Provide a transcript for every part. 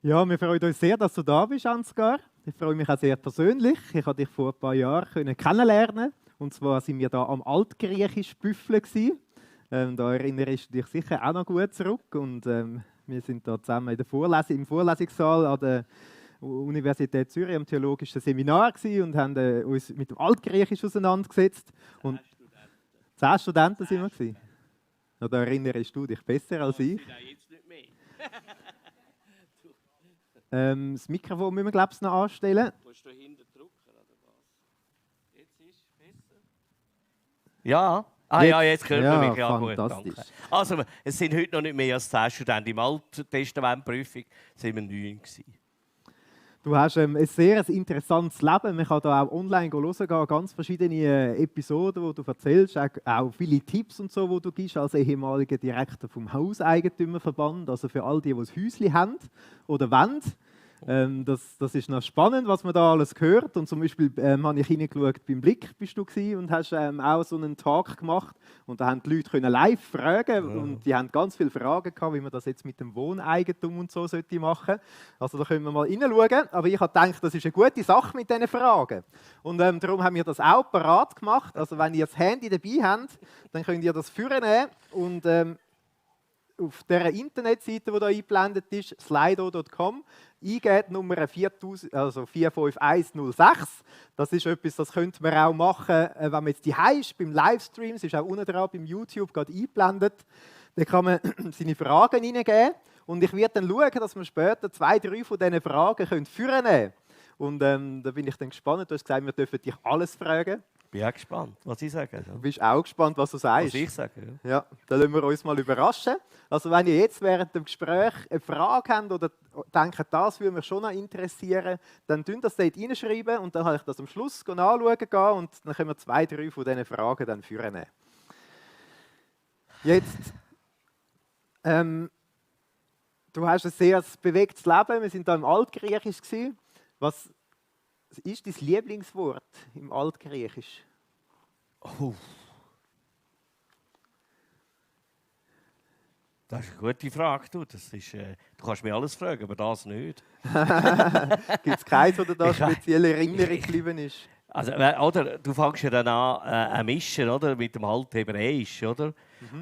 Ja, wir freuen uns sehr, dass du da bist, Ansgar. Ich freue mich auch sehr persönlich. Ich habe dich vor ein paar Jahren kennenlernen. Und zwar sind wir da am Altgriechisch büffeln. Da erinnerst du dich sicher auch noch gut zurück. Und wir sind da zusammen im Vorlesungssaal an der Universität Zürich am theologischen Seminar und haben uns mit dem Altgriechisch auseinandergesetzt. Und 10 Studenten sind wir gewesen. Ja, da erinnerst du dich besser als ich. Jetzt nicht mehr. Das Mikrofon müssen wir, glaube ich, noch anstellen. Musst du hinten drücken, oder was? Jetzt ist es besser. Ja. Jetzt hört man mich. Ja, gut, danke. Also, es sind heute noch nicht mehr als 10 Studenten. Im Alttestamentprüfung waren wir 9 gewesen. Du hast ein sehr interessantes Leben. Man kann da auch online hören, ganz verschiedene Episoden, wo du erzählst, auch viele Tipps und so, wo du gibst als ehemaliger Direktor vom Hauseigentümerverband, also für all die ein Häuschen haben oder wollen. Das ist noch spannend, was man da alles hört. Und zum Beispiel habe ich hineingeschaut, beim Blick bist du gewesen und hast auch so einen Talk gemacht. Und da haben die Leute live fragen und die haben ganz viele Fragen gehabt, wie man das jetzt mit dem Wohneigentum und so machen sollte. Also da können wir mal hineinschauen. Aber ich habe gedacht, das ist eine gute Sache mit diesen Fragen. Und darum haben wir das auch parat gemacht. Also wenn ihr das Handy dabei habt, dann könnt ihr das vornehmen und auf dieser Internetseite, die hier eingeblendet ist, slido.com, eingeben Nummer 45106. Das ist etwas, das könnte man auch machen, wenn man jetzt daheim ist, beim Livestream. Es ist auch unten dran beim YouTube gerade eingeblendet. Da kann man seine Fragen hineingeben. Und ich werde dann schauen, dass wir später 2, 3 von diesen Fragen vornehmen können. Und da bin ich dann gespannt. Du hast gesagt, wir dürfen dich alles fragen. Ich bin auch gespannt, was ich sage. Du bist auch gespannt, was du sagst. Was ich sage, ja. Ja, dann lassen wir uns mal überraschen. Also wenn ihr jetzt während dem Gespräch eine Frage habt oder denkt, das würde mich schon noch interessieren, dann könnt ihr das dort reinschreiben und dann kann ich das am Schluss anschauen gehen und dann können wir 2, 3 von diesen Fragen dann führen. Jetzt, du hast ein sehr bewegtes Leben. Wir sind da im Altgriechisch gewesen. Was ist dein Lieblingswort im Altgriechisch? Oh. Das ist eine gute Frage. Du kannst mich alles fragen, aber das nicht. Gibt es keins, oder da speziell Erinnerung geblieben ist? Also, oder, du fängst ja dann an mischen, oder, mit dem Althebräisch, oder?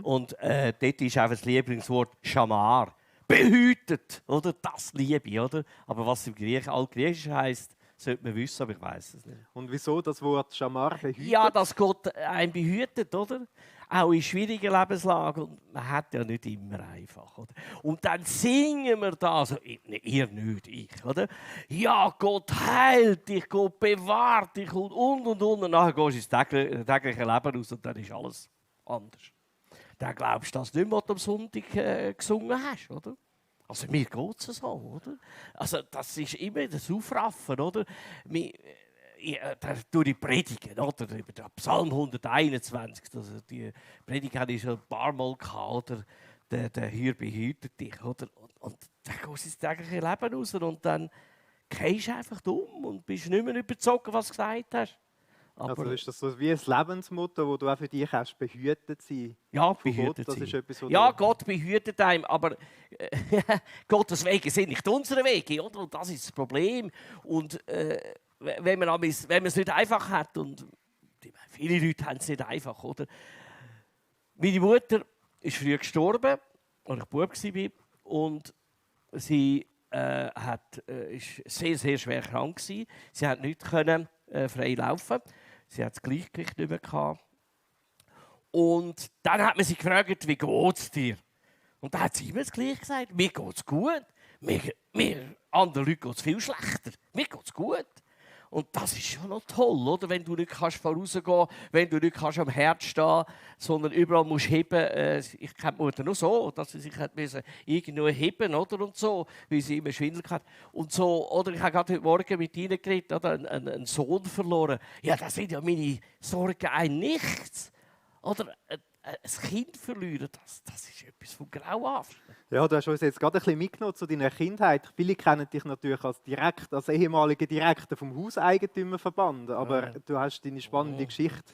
Und dort ist einfach das Lieblingswort Schamar. Behütet, oder? Das liebe ich, oder? Aber was im Altgriechisch heisst, sollte man wissen, aber ich weiß es nicht. Und wieso das Wort Schamar behütet? Ja, dass Gott einen behütet, oder? Auch in schwierigen Lebenslagen. Und man hat ja nicht immer einfach, oder? Und dann singen wir da, also ihr nicht, ich, oder? Ja, Gott heilt dich, Gott bewahrt dich und. Und nachher gehst du ins tägliche Leben raus und dann ist alles anders. Dann glaubst du das nicht mehr, was du am Sonntag gesungen hast, oder? Also mir geht es so, oder? Also das ist immer das Aufraffen, oder? Durch die Predigen, oder? Über den Psalm 121, also die Predigt hatte ich schon ein paar Mal gehabt, oder? Der Herr behütet dich, oder? Und dann gehst du ins tägliche Leben raus und dann gehst du einfach um und bist nicht mehr überzeugt, was du gesagt hast. Aber also ist das so wie ein Lebensmotto, das du auch für dich hast, behütet sein? Ja, behütet sein. Das ist etwas, ja, Gott behütet einem, aber Gottes Wege sind nicht unsere Wege, oder? Und das ist das Problem. Und wenn man es nicht einfach hat, und viele Leute haben es nicht einfach, oder? Meine Mutter ist früh gestorben, als ich Bub war, und sie ist sehr, sehr schwer krank gewesen. Sie konnte nicht frei laufen. Sie hat das Gleichgewicht nicht mehr gehabt. Und dann hat man sie gefragt, wie geht es dir? Und dann hat sie immer das Gleiche gesagt, mir geht es gut. Anderen Leuten geht es viel schlechter. Mir geht es gut. Und das ist schon noch toll, oder? Wenn du nicht vorausgehen kannst, wenn du nicht am Herd stehen kannst, sondern überall musst heben. Ich kenne die Mutter nur so, dass sie sich irgendwo heben, oder? Und so, weil sie immer Schwindel hat. Und so, oder ich habe gerade heute Morgen mit ihnen geredet, oder? Einen Sohn verloren. Ja, das sind ja meine Sorgen ein Nichts. Oder ein Kind verlieren, das ist etwas von grauenhaft. Ja, du hast uns jetzt gerade ein bisschen mitgenommen zu deiner Kindheit. Viele kennen dich natürlich als ehemaliger Direktor vom Hauseigentümerverband, aber du hast deine spannende Geschichte.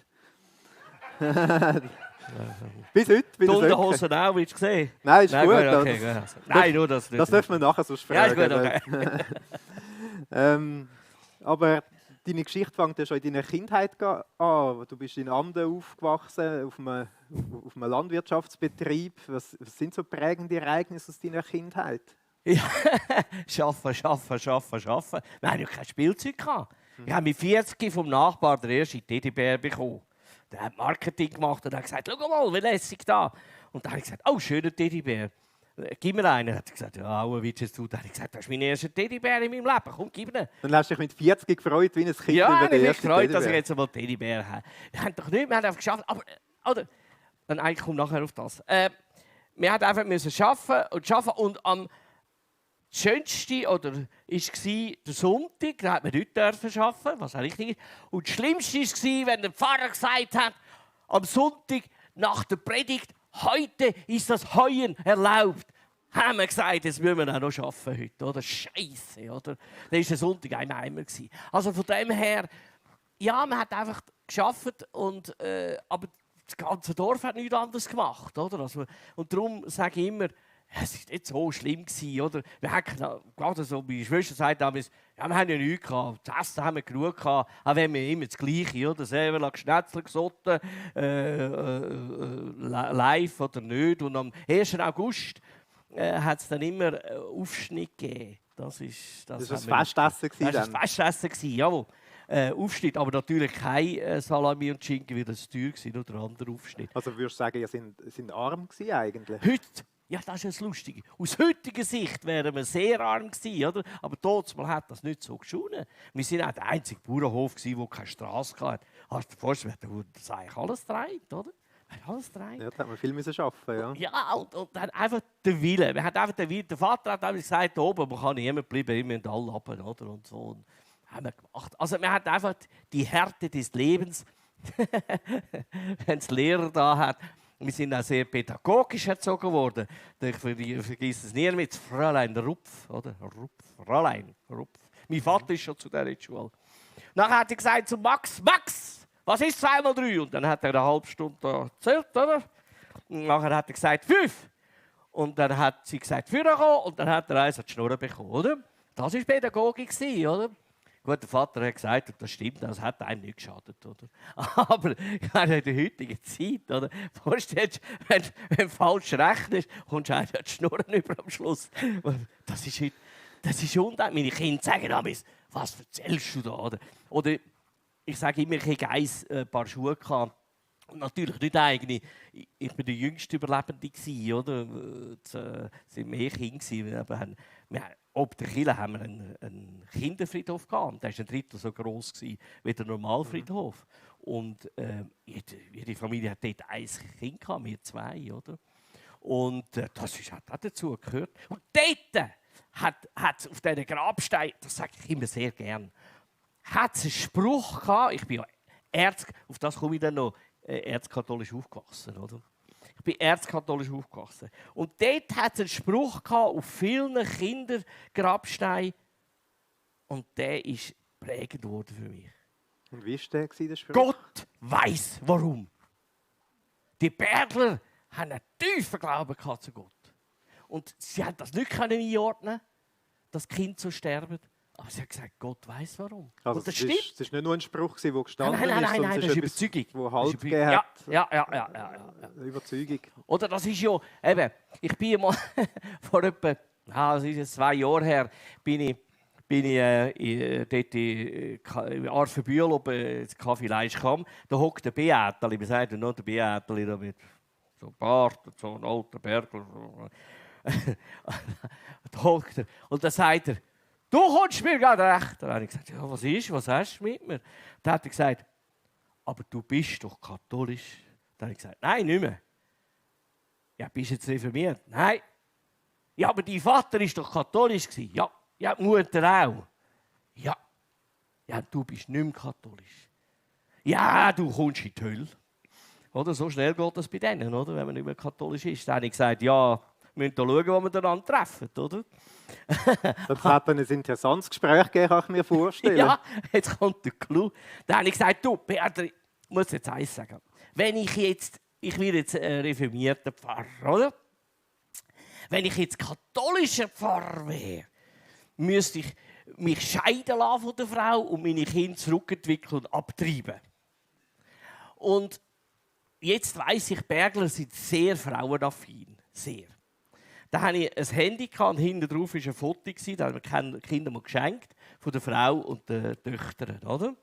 Bis heute. Die Unterhosen auch, willst du sehen? Nein, ist gut. Okay. Nein, nur das nicht. Das dürfen wir nachher sonst Ja, ist fragen. gut, okay. Aber deine Geschichte fängt ja schon in deiner Kindheit an. Du bist in Anden aufgewachsen, auf einem Landwirtschaftsbetrieb. Was sind so prägende Ereignisse aus deiner Kindheit? Ja, arbeiten. Wir hatten ja kein Spielzeug. Ich habe mit 40 vom Nachbar den ersten Teddybär bekommen. Der hat Marketing gemacht und hat gesagt, schau mal, wie lässig da. Und dann habe ich gesagt, oh, schöner Teddybär. Gib mir einen. Er hat gesagt, ja, auch willst du? Dann habe ich gesagt, das ist mein erster Teddybär in meinem Leben. Komm, gib ihn. Dann hast du dich mit 40 gefreut, wie ein Kind Ja, über ich den habe mich ersten gefreut, dass ich Teddybär. jetzt einmal Teddybär habe. Wir haben doch nichts, wir haben einfach geschafft. Aber, oder? Dann eigentlich komme nachher auf das. Wir haben einfach müssen arbeiten und am schönste oder war der Sonntag, da hat man nicht arbeiten, was auch richtig ist. Und das Schlimmste war, wenn der Pfarrer gesagt hat, am Sonntag nach der Predigt, heute ist das Heuen erlaubt. Haben wir gesagt, jetzt müssen wir auch noch arbeiten heute, oder? Scheisse, oder? Dann war der Sonntag ein Eimer. Also von dem her, ja, man hat einfach gearbeitet, aber das ganze Dorf hat nichts anderes gemacht, oder? Also, und darum sage ich immer, es war nicht so schlimm gewesen, oder? Wir hatten gerade so, meine Schwester sagt damals, ja, wir haben ja nichts gehabt, das Essen haben wir genug gehabt, auch wenn wir immer das Gleiche, oder? Selber Schnetzler gesotten, live oder nicht. Und am 1. August hat es dann immer Aufschnitt gegeben. Das war Das war ein Festessen. Das war ein Festessen, jawohl. Aufschnitt, aber natürlich kein Salami und Schinken, weil das teuer war, nur der andere Aufschnitt. Also würdest du sagen, ihr sind arm gewesen eigentlich? Heute, ja, das ist das Lustige. Aus heutiger Sicht wären wir sehr arm gewesen, oder? Aber damals hat das nicht so geschonen. Wir waren auch der einzige Bauernhof, der keine Straße hatte. Hast du dir vorgestellt, das eigentlich alles trägt, oder? Alles drei. Ja, da hat man viel arbeiten, ja. Ja, und dann einfach der Wille. Wir hatten einfach den Wille. Der Vater hat gesagt, da oben, man kann niemand bleiben, immer in alle runter, oder? Und so. Und haben wir gemacht. Also wir hatten einfach die Härte des Lebens, wenn es Lehrer da hat. Wir sind auch sehr pädagogisch erzogen worden. Ich vergesse es nie mit Fräulein Rupf, oder? Fräulein Rupf. Mein Vater ist schon zu dieser Schule. Nachher hat er gesagt zu Max, was ist 2 mal 3? Und dann hat er eine halbe Stunde erzählt, oder? Und nachher hat er gesagt 5. Und dann hat sie gesagt 4 kommen und dann hat er eins an die Schnurren bekommen, oder? Das war Pädagogik, oder? Gut, der Vater hat gesagt, und das stimmt, das hat einem nicht geschadet, oder? Aber in der heutigen Zeit, oder? Vorstellst du, wenn du falsch rechnest, kommst du einem an die Schnurren über am Schluss. Das ist heute, das ist undenkbar. Meine Kinder sagen damals, was erzählst du da, oder ich sage immer, ich hatte ein paar Schuhe. Und natürlich nicht eigene. Ich war der jüngste Überlebende, oder? Es waren mehr Kinder. Ob der Kirche haben wir einen Kinderfriedhof gehabt. Der war ein Drittel so gross wie der Normalfriedhof. Und jede Familie hat dort ein Kind gehabt, wir 2, oder? Und das hat auch dazu gehört. Und dort hat es auf diesen Grabsteinen, das sage ich immer sehr gern, hat es einen Spruch gehabt, ich bin ja auf das komme ich dann noch, erzkatholisch aufgewachsen, oder? Ich bin erzkatholisch aufgewachsen. Und dort hat es einen Spruch gehabt, auf vielen Kindergrabsteinen. Und der ist prägend worden für mich. Und wie war der Spruch? Gott weiss warum. Die Bergler haben einen tiefen Glauben gehabt zu Gott. Und sie haben das nicht einordnen, das Kind zu sterben. Aber sie hat gesagt, Gott weiss warum. Also und das stimmt. Es war nicht nur ein Spruch, der gestanden nein, ist, sondern das ist Überzeugung. Wo Halt gegeben hat. Ja. Überzeugung. Oder das ist ja, eben, ich bin mal vor etwa, das ist jetzt 2 Jahre her, bin ich dort in Arfenbühl oben ins Café Leischkamm. Da hockt der Beäteli, wir sagen noch der Beäteli, da mit so Bart und so ein alter Bergler. Da hockt er und dann sagt er, du kommst mir gerade recht. Dann habe ich gesagt, ja, was ist, was hast du mit mir? Dann hat er gesagt, aber du bist doch katholisch. Dann habe ich gesagt, nein, nicht mehr. Ja, bist du jetzt reformiert? Nein. Ja, aber dein Vater war doch katholisch. Ja, die Mutter auch. Ja, du bist nicht mehr katholisch. Ja, du kommst in die Hölle. Oder, so schnell geht das bei denen, oder? Wenn man nicht mehr katholisch ist. Dann habe ich gesagt, ja, wir müssen schauen, wo wir einander treffen, oder? Das hat dann ein interessantes Gespräch gegeben, kann ich mir vorstellen. Ja, jetzt kommt der Clou. Dann habe ich gesagt, du, Beatrice, ich muss jetzt eins sagen. wenn ich werde jetzt reformierter Pfarrer, oder? Wenn ich jetzt katholischer Pfarrer wäre, müsste ich mich scheiden lassen von der Frau und meine Kinder zurückentwickeln und abtreiben. Und jetzt weiss ich, Bergler sind sehr frauenaffin. Sehr. Da hatte ich ein Handy und hinten drauf war ein Foto, da haben wir Kinder mal geschenkt von der Frau und den Töchtern. Oder?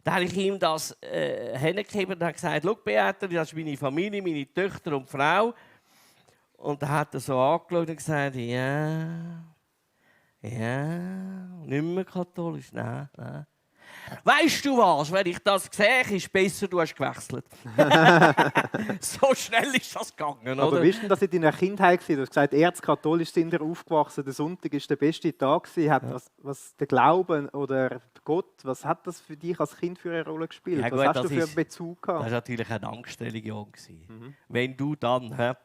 Da habe ich ihm das hingegeben und habe gesagt, schau Beate, das ist meine Familie, meine Töchter und Frau. Und dann hat er so angeschaut und gesagt, ja, nicht mehr katholisch, nein. Weißt du was, wenn ich das sehe, ist es besser, du hast gewechselt. So schnell ist das gegangen, Aber oder? wie war denn das in deiner Kindheit? Du hast gesagt, erzkatholisch sind wir aufgewachsen, der Sonntag war der beste Tag. Hat was der Glauben oder Gott, was hat das für dich als Kind für eine Rolle gespielt? Ja, gut, was hast du für einen Bezug gehabt? Das war natürlich eine Angstreligion. Wenn du dann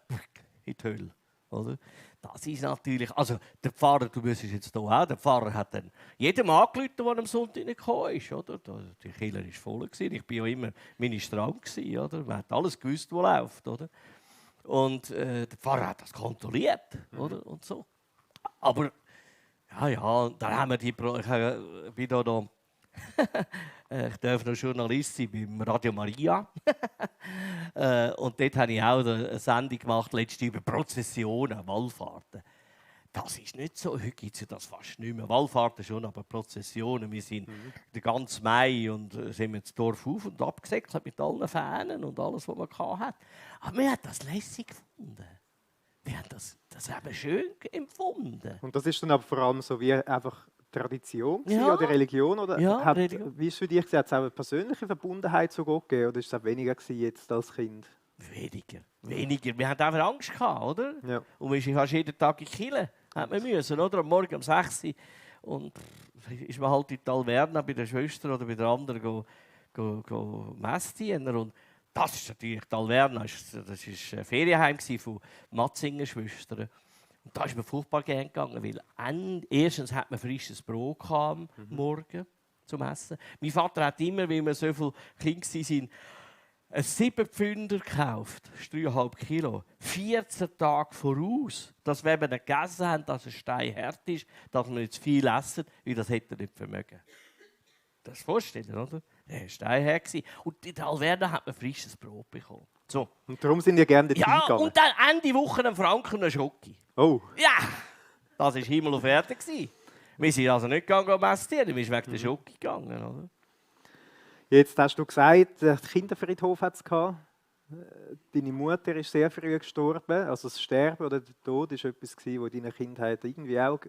in die Hölle, oder? Das ist natürlich, also der Pfarrer, du müsstest jetzt hier auch, der Pfarrer hat dann jedem angerufen, der am Sonntag nicht gekommen ist, oder? Die Kirche war voll, ich war ja immer ministrant, oder? Man hat alles gewusst, was läuft, oder? Und der Pfarrer hat das kontrolliert, oder? Und so. Aber, ja, dann haben wir die, ich bin da noch, ich darf noch Journalist sein beim Radio Maria. Und dort habe ich auch eine Sendung gemacht, letzte über Prozessionen, Wallfahrten. Das ist nicht so, heute gibt es ja das fast nicht mehr. Wallfahrten schon, aber Prozessionen. Wir sind den ganzen Mai und sind wir das Dorf auf und abgesäckelt mit allen Fahnen und alles, was man hatte. Aber wir haben das lässig gefunden. Wir haben das haben wir schön empfunden. Und das ist dann aber vor allem so wie einfach Tradition Ja. oder Religion? Oder Ja, Religion. Wie ist für dich, hat es auch eine persönliche Verbundenheit zu Gott gegeben oder ist es auch weniger jetzt als Kind? Weniger. Wir hatten einfach Angst gehabt, oder? Ja. Und wir sind fast jeden Tag in die Kirche, hat man müssen, oder? Am Morgen um 6 Uhr. Und ist man halt in Talverna bei der Schwester oder bei der anderen go Messe dienen. Und das ist natürlich, Talverna, das war ein Ferienheim von Matzinger Schwestern. Und da ist mir furchtbar gern gegangen, weil erstens hat man frisches Brot am Morgen zum Essen. Mein Vater hat immer, weil wir so viele Kinder waren, einen 7-Pfünder gekauft, das ist 3,5 Kilo, 14 Tage voraus, dass wenn wir nicht gegessen haben, dass es steinhart ist, dass wir nicht zu viel essen, weil das hätte er nicht vermögen. Das vorstellen, oder? Der war steinhart. Und in Alverna hat man frisches Brot bekommen. So. Und darum sind wir gerne dabei Ja, gegangen. und dann Ende Woche einen Franken und einen Schoki. Oh. Ja, das war Himmel auf Erde. Wir sind also nicht gegangen, massieren, wir sind wegen der Schoki gegangen. Oder? Jetzt hast du gesagt, der Kinderfriedhof hat es gehabt. Deine Mutter ist sehr früh gestorben. Also das Sterben oder der Tod war etwas, was in deiner Kindheit irgendwie auch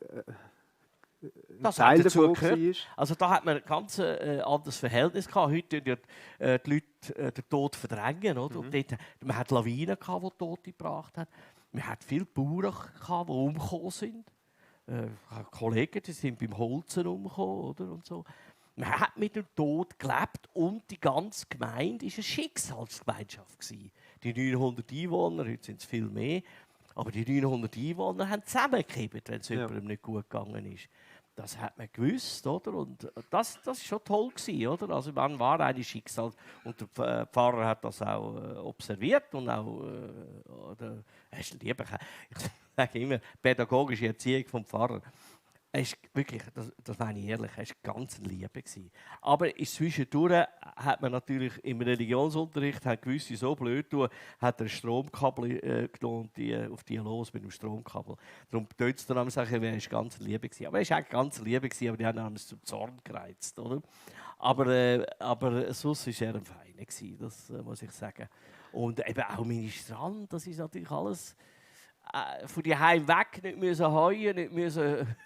ein Teil davon war. Also da hat man ein ganz anderes Verhältnis gehabt. Heute tun die Leute den Tod verdrängen. Oder? Und dort, man hat Lawinen gehabt, die Tote gebracht haben. Man hat viele Bauern gehabt, die umgekommen sind. Kollegen, die sind beim Holzen umgekommen, oder? Und so. Man hat mit dem Tod gelebt und die ganze Gemeinde war eine Schicksalsgemeinschaft. Die 900 Einwohner, heute sind es viel mehr, aber die 900 Einwohner haben zusammengekippt, wenn es jemandem nicht gut gegangen ist. Das hat man gewusst, oder? Und das war schon toll, oder? Also man war eine Schicksal und der Pfarrer hat das auch observiert und auch ich sage immer, pädagogische Erziehung vom Pfarrer. Er ist wirklich, das meine ich ehrlich, er war ganz Liebe. Aber zwischendurch hat man natürlich im Religionsunterricht gewisse so blöd tun, hat er ein Stromkabel genommen und auf die los mit dem Stromkabel. Darum tut es dann am sagen, er war ganz Liebe. Aber er war eigentlich ganz Liebe, aber die haben uns zum Zorn gereizt. Oder? Aber sonst war er ein Feiner, das muss ich sagen. Und eben auch Ministrant, das ist natürlich alles von die Heim weg, nicht müssen heuen, nicht müssen.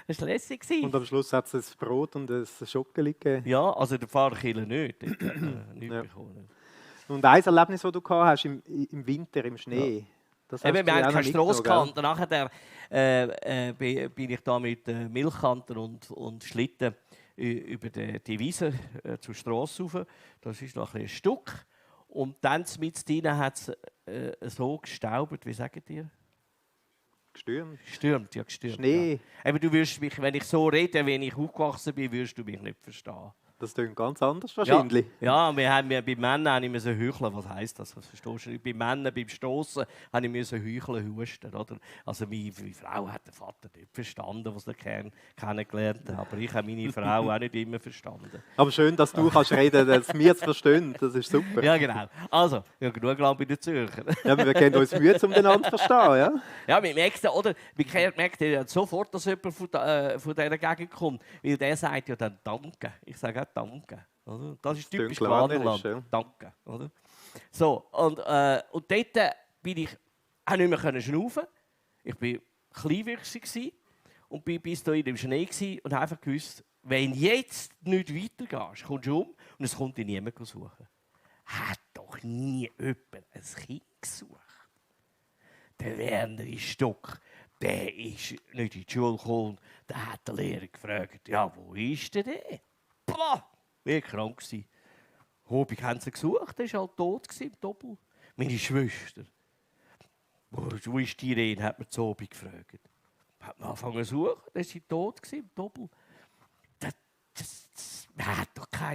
Das war lässig. Und am Schluss hat es ein Brot und ein Schockeli gegeben. Ja, also der Pfarrerkiller nicht. Nicht bekommen. Und ein Erlebnis, das du gehabt hast im Winter, im Schnee. Ja. Das Eben, wir haben keine Strasskante. Nachher bin ich da mit Milchkanten und Schlitten über die Wiese zur Strasse rauf. Das ist noch ein Stück. Und dann mit drinnen hat es so gestaubt, wie sagt ihr? Gestürmt. Gestürmt. Schnee. Ja. Aber du wirst mich, wenn ich so rede, wenn ich aufgewachsen bin, wirst du mich nicht verstehen. Das klingt ganz anders wahrscheinlich. Ja, bei Männern musste ich heucheln. Was heisst das? Was verstehst du? Bei Männern, beim Stossen, musste ich heucheln, husten. Oder? Also meine Frau hat den Vater nicht verstanden, was er kennengelernt hat. Aber ich habe meine Frau auch nicht immer verstanden. Aber schön, dass du kannst reden, dass wir es verstehen. Das ist super. Ja, genau. Also, ich habe genug gelernt bei den Zürcher. Ja, wir kennen uns Mühe, um den anderen zu verstehen. Ja? Ja, man merkt, oder? Man merkt ja sofort, dass jemand von dieser Gegend kommt. Weil der sagt ja dann Danke. Ich sage auch Danke. Oder? Das ist typisch Waderland. Ja. Danke. Oder? So, und dort bin ich auch nicht mehr schnaufen. Ich war kleinwüchsig und bin bis dahin im Schnee und habe einfach gewusst, wenn jetzt nicht weitergehst, kommst du um und es kommt dich niemand suchen. Hat doch nie jemand ein Kind gesucht. Der Werner Stock, der ist nicht in die Schule gekommen. Der hat den Lehrer gefragt, ja, wo ist der denn? Boah, wie krank war. Hobig haben sie gesucht, der war halt tot im Doppel. Meine Schwester. Wo ist die Irene, hat mir zu Hobig gefragt. Hat man angefangen zu suchen, der war tot im Doppel.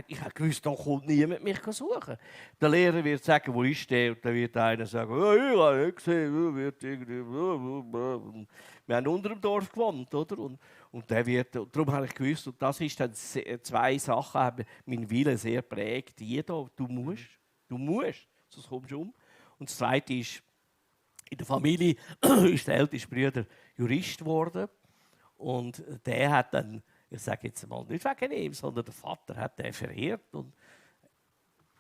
Ich habe gewusst, da kommt niemand mich suchen. Der Lehrer wird sagen, wo ist der? Und dann wird einer sagen, ja, ich habe nicht gesehen. Wir haben unter dem Dorf gewohnt, oder? Und darum habe ich gewusst, und das ist dann zwei Sachen, haben meinen Willen sehr prägt. Du musst, sonst kommst du um. Und das Zweite ist, in der Familie ist der älteste Bruder Jurist geworden. Und der hat dann, ich sage jetzt mal nicht wegen ihm, sondern der Vater hat den verehrt und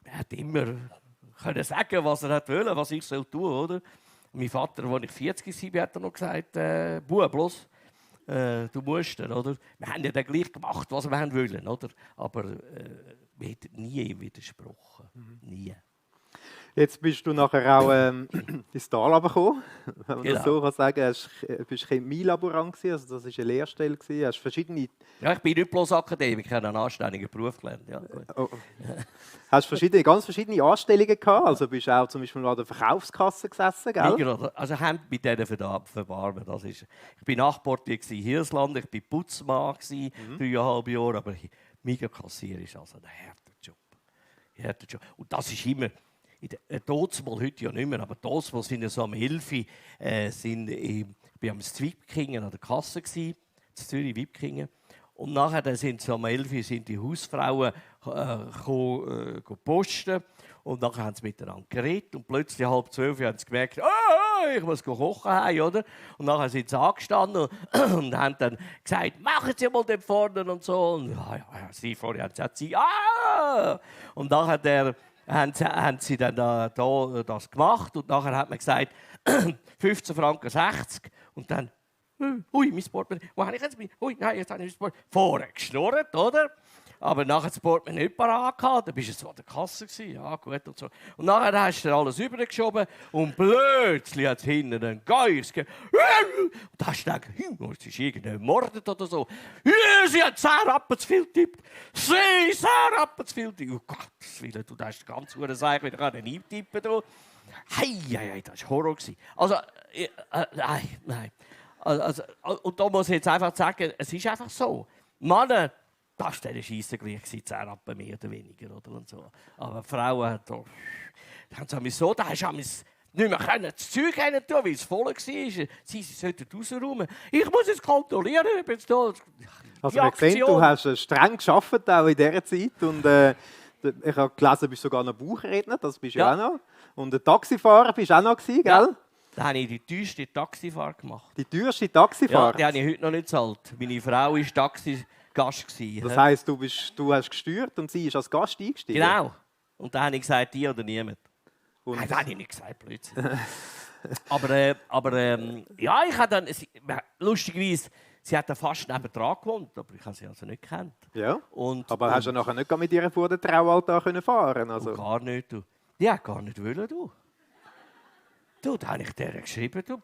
er hat immer können sagen, was er wollte, was ich tun soll, oder? Und mein Vater, als ich 40 war, hat noch gesagt, Bub, bloß, du musst, oder? Wir haben ja dann gleich gemacht, was wir wollen, oder? Aber wir hätten nie ihm widersprochen. Nie. Jetzt bist du nachher auch ins Tal gekommen, wenn man das so kann sagen. Du bist Chemielaborant, also das war eine Lehrstelle. Hast verschiedene... Ja, ich bin nicht bloß Akademiker, ich habe einen anständigen Beruf gelernt. Ja, Hast ganz verschiedene Anstellungen gehabt? Also bist du auch zum Beispiel an der Verkaufskasse gesessen, gell? Genau, also haben mit denen verbarmen. Ich war Nachportier in Hirsland, ich war Putzmann 3,5 Jahre, aber Migakassier ist also ein harter Job. Und das ist immer... Totsmal heute ja nicht mehr, aber Totsmal sind ja so am 11 Uhr, ich war am Zwipkingen an der Kasse, in Zürich, Wipkingen. Und nachher sind so am 11 Uhr sind die Hausfrauen posten und nachher haben sie miteinander geredet und plötzlich 11:30 haben sie gemerkt, ich muss kochen heim, oder? Und nachher sind sie angestanden und haben dann gesagt, machen Sie mal den vorne und so. Und sie vorher haben gesagt, und nachher haben sie dann das gemacht und nachher hat man gesagt 15,60 Franken und dann ui, mein Portemonnaie, wo habe ich jetzt ui, nein, jetzt habe ich mein Portemonnaie vorher geschnurrt, oder? Aber nachher das Portemonnaie nicht parat gehabt, dann bist du so an der Kasse gewesen, ja gut und so. Und nachher hast du alles übergeschoben und plötzlich hat es hinten einen Geist gegeben. Und da hast du gedacht, es ist irgendein Mordet oder so. Sie hat 10 Rappen zu viel getippt. 10 Rappen zu viel getippt. Oh Gottes Willen, du hast ganz gute Sache wieder eintippen. Hei, das war Horror. Also, nein. Also, und da muss ich jetzt einfach sagen, es ist einfach so. Männer, das war der Scheisse gleich, 10 Rappen mehr oder weniger. Oder und so. Aber Frauen, da haben sie so, da hast du nicht mehr das Zeug tun, weil es voll war. Sie sollten rausräumen. Ich muss jetzt kontrollieren, ob jetzt da... Also wir sehen, du hast streng gearbeitet, auch in dieser Zeit. Und, ich habe gelesen, du bist sogar noch Buchredner, das bist du ja auch noch. Und der Taxifahrer bist du auch noch, gell? Ja. Da habe ich die teuerste Taxifahrt gemacht. Die teuerste Taxifahrt? Ja, die habe ich heute noch nicht gezahlt. Meine Frau war Taxigast. Das heisst, du hast gesteuert und sie ist als Gast eingestiegen? Genau. Und dann habe ich gesagt, die oder niemand. Und nein, das habe ich nicht gesagt, Blödsinn. aber ja, ich habe dann... Lustigerweise, sie hat dann fast nebenan gewohnt, aber ich habe sie also nicht gekannt. Ja, aber hast du nachher nicht mit ihr vor den Traualtar fahren? Also. Gar nicht, du. Die hat gar nicht wollen, du. Du, da habe ich der geschrieben, du.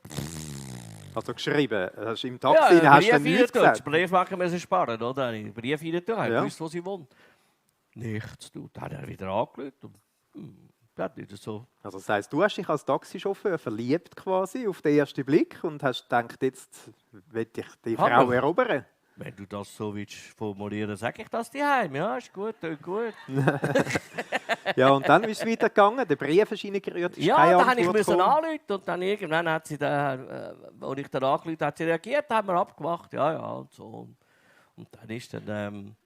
Also geschrieben? Hast du im Taxi hast du nichts gesagt? Das Brief machen müssen sparen, oder? Da habe ich einen Brief rein getan, ich wusste, wo sie wohnt. Nichts, du. Da hat er wieder angelötet. Das nicht so. Also das heisst, du hast dich als Taxichauffeur verliebt quasi auf den ersten Blick und hast gedacht, jetzt will ich die Frau erobern? Wenn du das so willst formulieren, sage ich das daheim. Ja, ist gut, tut gut. Ja, und dann ist es weitergegangen, der Brief ist reingerührt, ist Ja, keine da musste ich Antwort gekommen. anrufen und dann irgendwann hat sie, als ich dann angerufen habe, hat sie reagiert, haben wir abgemacht, ja und so. Und dann ist dann,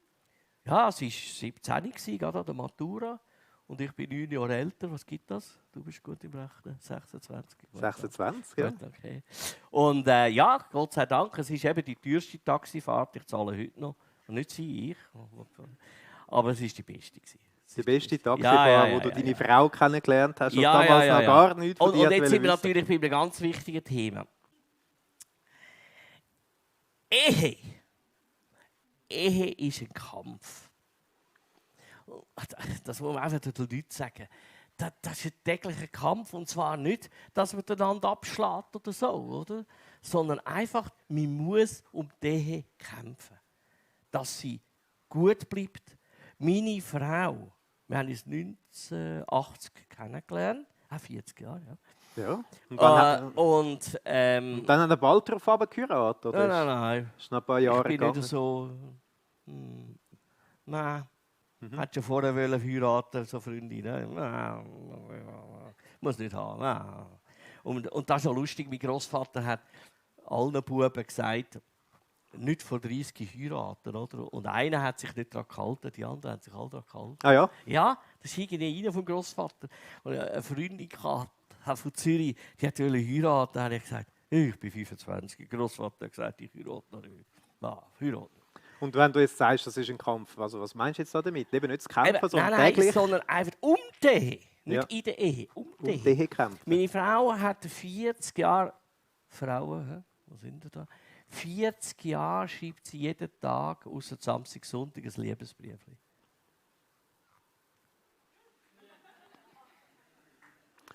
ja, sie war 17 gewesen, gerade an der Matura und ich bin 9 Jahre älter, was gibt das? Du bist gut im Rechnen, 26. 26, ja. Gut, okay. Und ja, Gott sei Dank, es ist eben die teuerste Taxifahrt, ich zahle heute noch, und nicht sie, ich, aber es war die beste gewesen. Die beste Taxifahrer, wo du deine Frau kennengelernt hast und damals noch gar nichts von dir und jetzt sind wir wissen. natürlich bei einem ganz wichtigen Thema. Ehe. Ehe ist ein Kampf. Das muss man einfach den Leuten sagen. Das ist ein täglicher Kampf. Und zwar nicht, dass man einander abschlägt oder so, oder? Sondern einfach, man muss um die Ehe kämpfen. Dass sie gut bleibt. Meine Frau, wir haben uns 1980 kennengelernt, 40 Jahre, ja. Ja. Und dann hat er bald darauf geheiratet, oder? Nein. Ist noch ein paar Jahre Ich bin gegangen. nicht so... Nein. Hätte schon vorher heiraten, so Freundin. Nein. Muss nicht haben. Nein. Und das ist auch lustig, mein Großvater hat allen Buben gesagt, nicht vor 30 heiraten, oder? Und einer hat sich nicht daran gehalten, die anderen haben sich alle daran gehalten. Ah ja? Ja, das ist irgendwie einer vom Großvater. Und eine Freundin von Zürich, die wollte heiraten, da habe ich gesagt, ich bin 25. Der Großvater hat gesagt, ich heirate noch nicht. Nein, heirate. Und wenn du jetzt sagst, das ist ein Kampf, also was meinst du jetzt damit? Eben nicht zu kämpfen, sondern nein, täglich sondern einfach um die Ehe. Nicht Ja. in der Ehe, um die um die Ehe kämpfen. Meine Frau hat 40 Jahre... Frauen, wo sind die da? 40 Jahre schreibt sie jeden Tag, außer Samstag, Sonntag, ein Liebesbrief.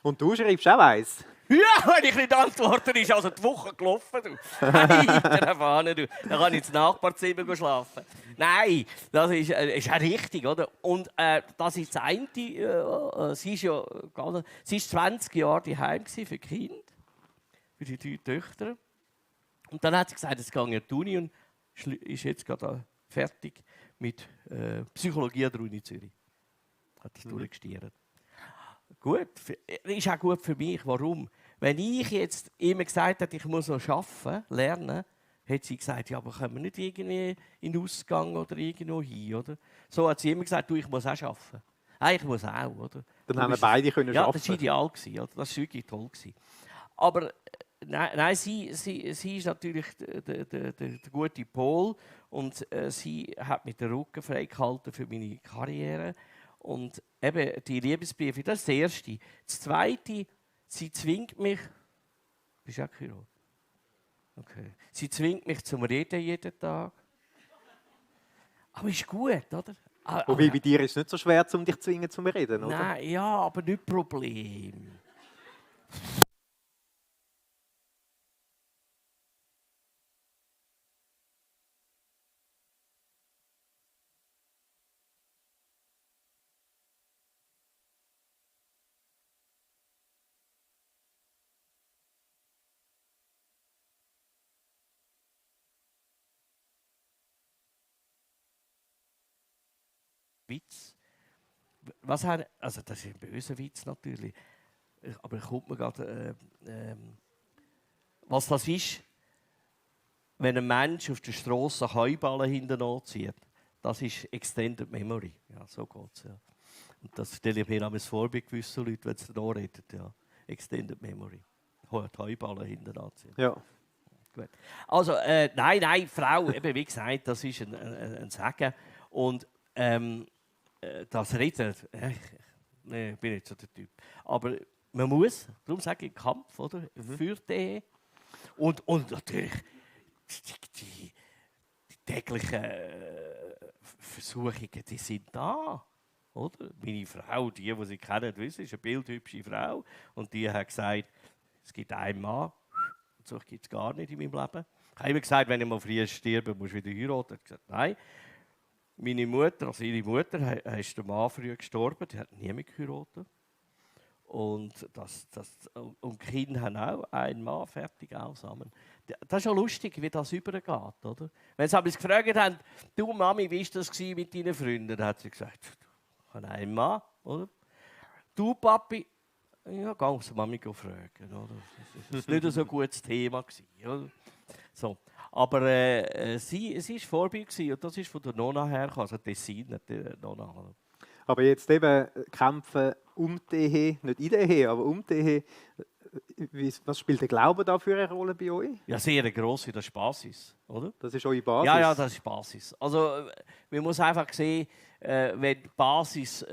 Und du schreibst auch eins? Ja, wenn ich nicht antworte, ist also die Woche gelaufen. Du. Alter Fahne, du. Da kann ich ins Nachbarzimmer schlafen. Nein, das ist auch richtig, oder? Und das ist das eine. Sie ist 20 Jahre daheim für die Kinder, für die 3 Töchter. Und dann hat sie gesagt, jetzt gehe ich an die Uni und ist jetzt gerade fertig mit Psychologie an der Uni Zürich. Hat das durchgestiert. Gut, ist auch gut für mich. Warum? Wenn ich jetzt immer gesagt hätte, ich muss noch arbeiten, lernen, hätte sie gesagt, ja, aber können wir nicht irgendwie in den Ausgang oder irgendwo hin, oder? So hat sie immer gesagt, du, ich muss auch arbeiten. Ich muss auch, oder? Dann haben wir beide können ja, arbeiten. Das war ideal, oder? Das war wirklich toll. Aber nein, sie ist natürlich der gute Pol und sie hat mir den Rücken freigehalten für meine Karriere. Und eben die Liebesbriefe, das ist das Erste. Das Zweite, sie zwingt mich... Bist du auch geheiratet? Okay. Sie zwingt mich zum Reden jeden Tag. Aber ist gut, oder? Wobei bei dir ist es nicht so schwer, um dich zu zwingen zum Reden, oder? Nein, ja, aber nicht Problem. Witz. Also das ist ein böser Witz natürlich. Aber ich komme mir gerade, was das ist, wenn ein Mensch auf der Straße Heuballen hinten zieht. Das ist Extended Memory. Ja, so geht es. Ja. Und das stelle ich mir damals vor bei gewissen Leuten, wenn sie da reden. Ja. Extended Memory. Die Heuballen hinten anziehen. Ja. Gut. Also, nein, Frau, eben, wie gesagt, das ist ein Segen. Und das Reden, ich bin nicht so der Typ. Aber man muss, darum sage ich Kampf, oder? Für die Ehe. Und natürlich die täglichen Versuchungen, die sind da. Oder? Meine Frau, die sie kennen, wissen, ist eine bildhübsche Frau. Und die hat gesagt, es gibt einen Mann, und so gibt es gar nicht in meinem Leben. Ich habe immer gesagt, wenn ich mal früh sterbe, muss ich wieder heiraten. Ich habe gesagt, nein. Meine Mutter, also ihre Mutter, ist der Mann früh gestorben, die hat nie mehr geheiratet. Und die Kinder haben auch einen Mann, fertig, auch zusammen. Das ist ja lustig, wie das übergeht, oder? Wenn sie aber gefragt haben, du Mami, wie war das mit deinen Freunden? Dann hat sie gesagt, ich habe einen Mann, oder? Du Papi, ja, geh auf die Mami fragen, oder? Das war nicht so ein gutes Thema, oder? So. Aber sie war Vorbild gewesen, und das ist von der Nonna hergekommen, also Tessin, der Nonna. Aber jetzt eben kämpfen um die Ehe, nicht in der Ehe, aber um die Ehe. Was spielt der Glaube da für eine Rolle bei euch? Ja, sehr eine grosse, das ist Basis, oder? Das ist eure Basis? Ja, das ist Basis. Also, man muss einfach sehen, wenn die Basis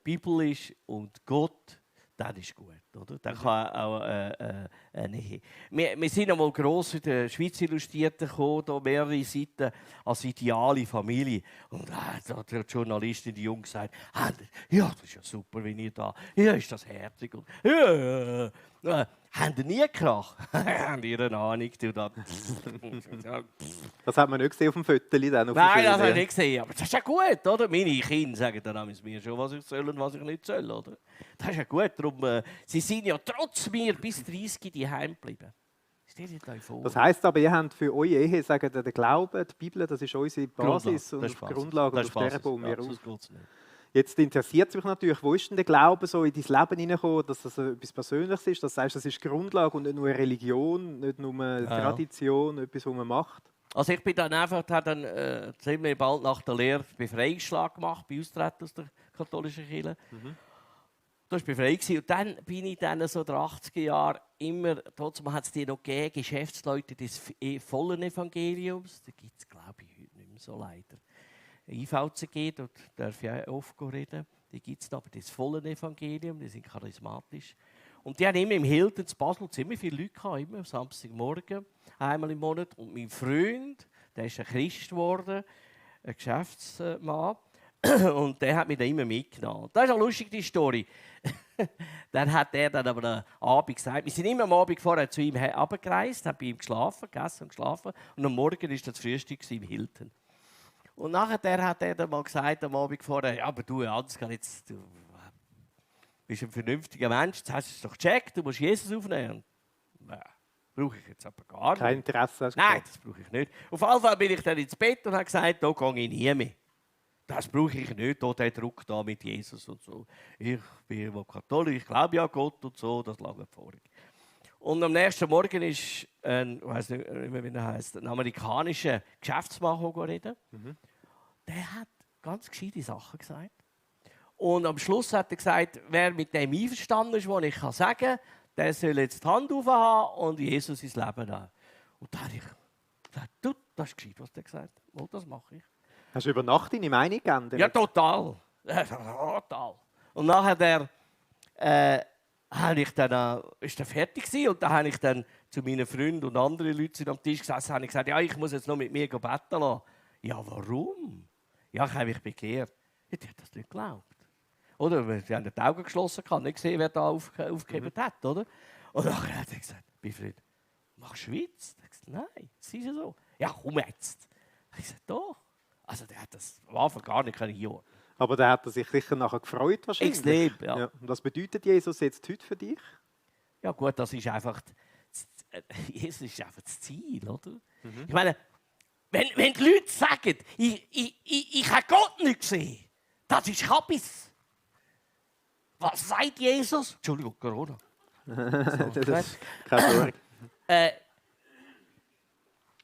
Bibel ist und Gott, dann ist gut, oder? Dann kann auch eine Ehe. Wir sind einmal gross in der Schweiz Illustrierten gekommen, da mehrere Seiten als ideale Familie. Und da hat der Journalistin, die Jungs, gesagt, ja, das ist ja super, wenn ihr da, ja, ist das herzig. Und, haben die nie Krach? Haben die eine Ahnung? Das hat man nicht gesehen auf dem Foto. Nein, das habe ich nicht gesehen. Aber das ist ja gut, oder? Meine Kinder sagen dann mir schon, was ich soll und was ich nicht soll, oder? Das ist ja gut. Darum, sie sind ja trotz mir bis 30 daheim geblieben. Das heisst aber, ihr habt für eure Ehe, sagen der Glaube, die Bibel, das ist unsere Basis und auf Grundlage und auf der bauen wir auf. Jetzt interessiert es mich natürlich, wo ist denn der Glaube so in dein Leben hineingekommen, dass das etwas Persönliches ist, dass du sagst, das ist die Grundlage und nicht nur eine Religion, nicht nur eine Tradition, etwas, was man macht? Also ich bin dann einfach, habe ziemlich bald nach der Lehre Befreiungsschlag gemacht, bei Austreten aus der katholischen Kirche. Das war befreit. Und dann bin ich dann so in den 80er Jahren immer, trotzdem hat es die noch gegeben, Geschäftsleute des vollen Evangeliums. Da gibt es, glaube ich, heute nicht mehr so leider. IVCG, dort darf ich auch oft reden. Die gibt es aber das volle Evangelium, die sind charismatisch. Und die haben immer im Hilton zu Basel ziemlich viele Leute gehabt, immer am Samstagmorgen, einmal im Monat. Und mein Freund, der ist ein Christ geworden, ein Geschäftsmann. Und der hat mich dann immer mitgenommen. Das ist eine lustige Story. Dann hat er dann aber am Abend gesagt, wir sind immer am Abend vorher zu ihm herabgereist, haben bei ihm geschlafen, gegessen und geschlafen. Und am Morgen war das Frühstück im Hilton. Und nachher hat er dann mal gesagt, am Abend vorher, ja, aber du, Ansgar, jetzt, du bist ein vernünftiger Mensch, jetzt hast du es doch gecheckt, du musst Jesus aufnehmen. Nein, brauche ich jetzt aber gar nicht. Kein Interesse hast du Nein, das brauche ich nicht. Auf jeden Fall bin ich dann ins Bett und habe gesagt, da gehe ich nie mehr. Das brauche ich nicht, der Druck da mit Jesus und so. Ich bin katholisch, ich glaube ja an Gott und so, das lange vorig. Und am nächsten Morgen ist ich weiß nicht mehr, wie er heißt, ein amerikanischer Geschäftsmann reden. Der hat ganz gescheite Sachen gesagt. Und am Schluss hat er gesagt, wer mit dem einverstanden ist, was ich sagen kann, der soll jetzt die Hand aufhaben und Jesus ins Leben nehmen. Und da habe ich gesagt, du, das ist gescheit, was der gesagt hat. Oh, das mache ich. Hast du über Nacht deine Meinung geändert? Ja, total. Total. Und nachher ist er fertig gewesen, und dann habe ich dann zu meinen Freunden und anderen Leuten am Tisch gesessen, habe ich gesagt, ja, ich muss jetzt noch mit mir beten lassen. Ja, warum? Ja, ich habe mich bekehrt. Ja, die hat das nicht geglaubt. Oder? Sie haben die Augen geschlossen, kann nicht sehen, wer da aufgegeben hat. Oder? Und dann hat er gesagt, mein Freund, machst du Witz? Ich gesagt, nein, das ist ja so. Ja, komm jetzt. Ich gesagt, doch. Also der hat das am Anfang gar nicht einordnen. Aber der hat sich sicher nachher gefreut wahrscheinlich. Extrem, ja. Ja. Und was bedeutet Jesus jetzt heute für dich? Ja gut, das ist einfach, Jesus ist einfach das Ziel, oder? Ich meine, wenn die Leute sagen, ich habe Gott nicht gesehen, das ist Kabis. Was sagt Jesus? Entschuldigung, Corona. Das ist keine Sorge.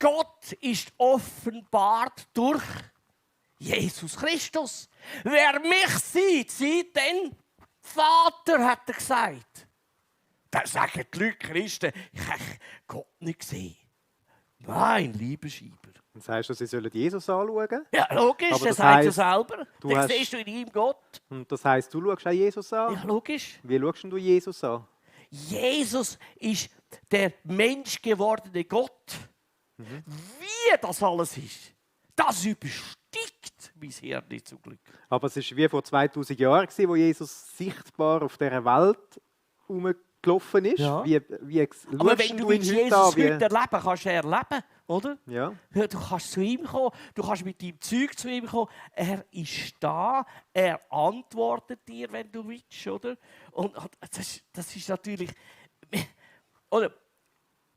Gott ist offenbart durch Jesus Christus. Wer mich sieht den Vater, hat er gesagt. Dann sagen die Leute Christen, ich habe Gott nicht gesehen. Nein, lieber Schieber. Dann sagst du, sie sollen Jesus anschauen? Ja, logisch, aber das sagt er selber. Dann siehst du in ihm Gott. Und das heisst, du schaust auch Jesus an? Ja, logisch. Wie schaust du Jesus an? Jesus ist der menschgewordene Gott. Wie das alles ist, das übersteigt mein Hirn nicht zum Glück. Aber es war wie vor 2000 Jahren, wo Jesus sichtbar auf dieser Welt herumgelaufen ist. Ja. Wie Aber wenn du Jesus heute erleben kannst du erleben, oder? Ja. Du kannst zu ihm kommen, du kannst mit deinem Zeug zu ihm kommen. Er ist da, er antwortet dir, wenn du willst, oder? Und das ist natürlich... Oder?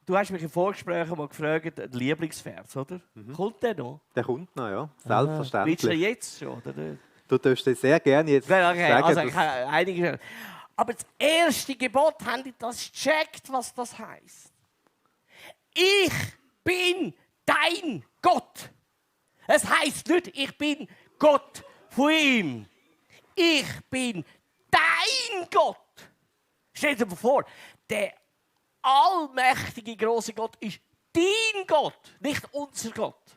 du hast mich im Vorgespräch mal gefragt, den Lieblingsvers, oder? Kommt der noch? Der kommt noch, ja. Willst du Selbstverständlich. jetzt schon, oder nicht? Du darfst dir sehr gerne jetzt Okay, sagen, also dass einige. Aber das erste Gebot haben die das gecheckt, was das heißt. Ich bin dein Gott. Es heißt nicht, ich bin Gott von ihm. Ich bin dein Gott. Stell dir vor, der allmächtige große Gott ist dein Gott, nicht unser Gott.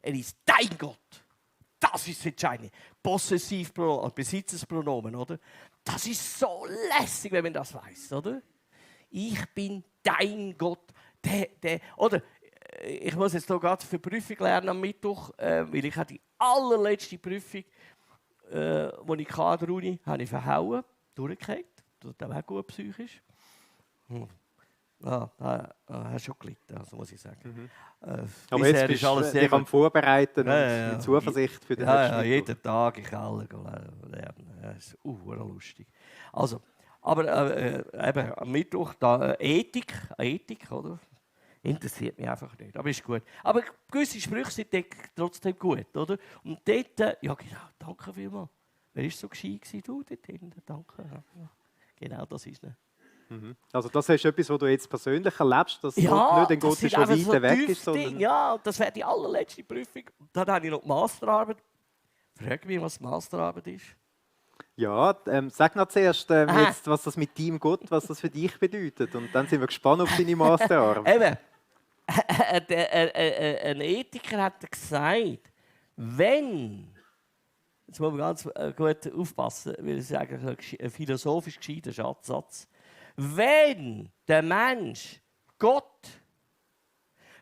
Er ist dein Gott. Das ist das Entscheidende. Possessivpronomen, Besitzespronomen, oder? Das ist so lässig, wenn man das weiß, oder? Ich bin dein Gott. Oder ich muss jetzt hier gerade für Prüfung lernen am Mittwoch, weil ich die allerletzte Prüfung, die ich an der Uni habe ich verhauen, durchgekriegt. Das ist auch gut psychisch. Da hast du schon gelitten, also muss ich sagen. aber jetzt bist du dich am Vorbereiten und mit Zuversicht für den nächsten Mittwoch. jeden Tag ich alle lernen. Das ist lustig. Also, aber eben, am Mittwoch da, Ethik, oder? Interessiert mich einfach nicht, aber ist gut. Aber gewisse Sprüche sind trotzdem gut, oder? Und dort, ja genau, danke vielmals. Wer war so gescheit gewesen? Du dort hinten, danke. Ja, genau, das ist es. Also das ist etwas, was du jetzt persönlich erlebst, dass Gott nicht ein Gott ist, der so weit weg ist, sondern... Ja, das wäre die allerletzte Prüfung. Dann habe ich noch die Masterarbeit. Frag mich, was die Masterarbeit ist. Ja, sag noch zuerst, jetzt, was das mit deinem Gott, was das für dich bedeutet. Und dann sind wir gespannt auf deine Masterarbeit. Eben, ein Ethiker hat gesagt, wenn, jetzt muss man ganz gut aufpassen, weil es eigentlich ein philosophisch gescheiter Satz, wenn der Mensch Gott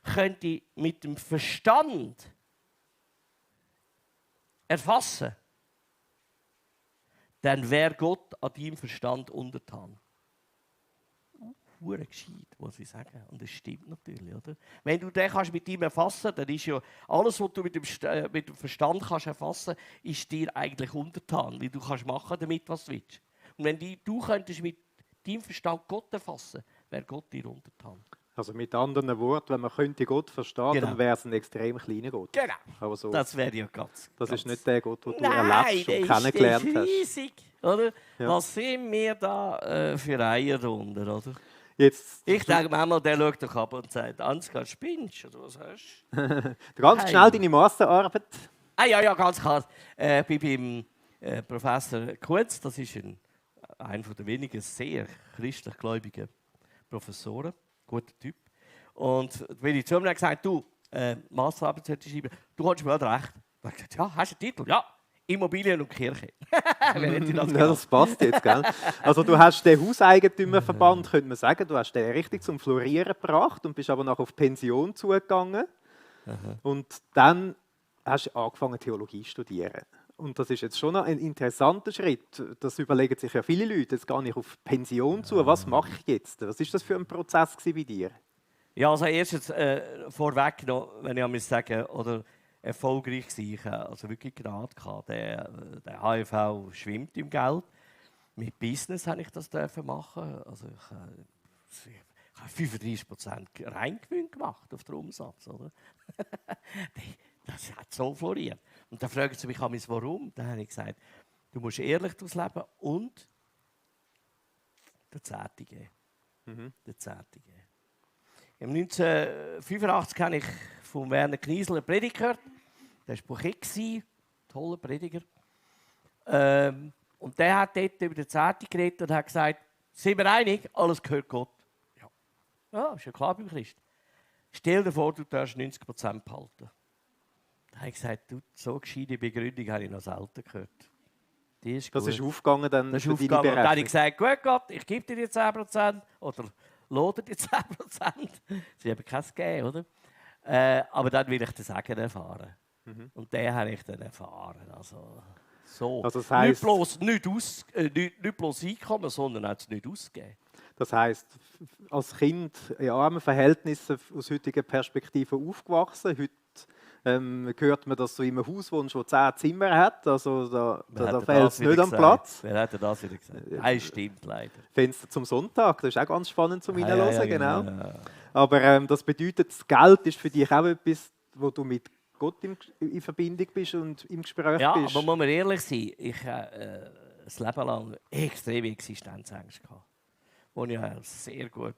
könnte mit dem Verstand erfassen, dann wäre Gott an deinem Verstand untertan. Hure gescheit, muss ich sagen. Und das stimmt natürlich, oder? Wenn du den kannst mit ihm erfassen, dann ist ja alles, was du mit dem Verstand kannst erfassen, ist dir eigentlich untertan, weil du kannst machen damit, was du willst. Und wenn du könntest mit deinem Verstand Gott erfassen, wäre Gott dir untertan. Also mit anderen Worten, wenn man könnte Gott verstehen, dann wäre es ein extrem kleiner Gott. Genau. Aber so, das wäre ja ganz. Das ist nicht der Gott, den du Nein, erlebst und kennengelernt ist riesig, hast. Oder? Ja. Was sind wir da für Eier drunter, oder? Jetzt, Ich denke manchmal, der schaut doch ab und sagt, Ansgar, spinnst oder was hast du? ganz schnell deine Masterarbeit. Ja, ganz klar. Ich bin beim Professor Kutz, das ist einer der wenigen sehr christlich gläubigen Professoren, guter Typ. Und wenn ich zu ihm gesagt habe, du, Masterarbeit solltest du schreiben, du hast mir recht. Er hat gesagt, ja, hast du einen Titel? Ja, Immobilien und Kirche. Das passt jetzt, gell? Also du hast den Hauseigentümerverband, könnte man sagen, du hast den richtig zum Florieren gebracht und bist aber noch auf Pension zugegangen. Und dann hast du angefangen, Theologie zu studieren. Und das ist jetzt schon ein interessanter Schritt. Das überlegen sich ja viele Leute. Jetzt gehe ich auf Pension zu. Was mache ich jetzt? Was ist das für ein Prozess bei dir? Ja, also erstens vorweg noch, wenn ich einmal sagen, oder erfolgreich war. Ich hatte also wirklich Grad gehabt. Der HIV schwimmt im Geld. Mit Business habe ich das machen. Also ich habe 35% Reingewinn gemacht auf den Umsatz. Oder? Das hat so floriert. Und dann fragen sie mich, warum? Dann habe ich gesagt, du musst ehrlich daraus leben und der Zehnte geben. Der Zehnte geben. Im 1985 habe ich von Werner Kniesel eine Predigt gehört. Der war Buchek, toller Prediger. Und der hat dort über den Zehnte geredet und hat gesagt, sind wir einig, alles gehört Gott. Ja, ist ja klar beim Christ. Stell dir vor, du darfst 90% behalten. Da habe ich gesagt, du, so gescheite Begründung habe ich noch selten gehört. Die ist das gut. ist aufgegangen dann Das für ist deine aufgegangen. Und dann habe ich Berechnung. gesagt, gut Gott, ich gebe dir die 10% oder lade dir die 10%. Sie haben kein gegeben, oder? Aber dann will ich den Segen erfahren. Und den habe ich dann erfahren. Also das heisst, nicht bloß Einkommen, sondern auch nicht ausgeben. Das heisst, als Kind in armen Verhältnissen aus heutiger Perspektive aufgewachsen, heute hört man, dass du in einem Haus wohnst, das 10 Zimmer hat. Also da Wer fehlt es nicht am Platz. Wer hat denn das wieder gesagt? Nein, stimmt leider. Fenster zum Sonntag, das ist auch ganz spannend zum Reinhören, Ja, genau. ja. Aber das bedeutet, das Geld ist für dich auch etwas, wo du mit Gott in Verbindung bist und im Gespräch Ja, bist. aber muss man ehrlich sein, ich habe ein Leben lang extreme Existenzängste gehabt. Und ich habe sehr gut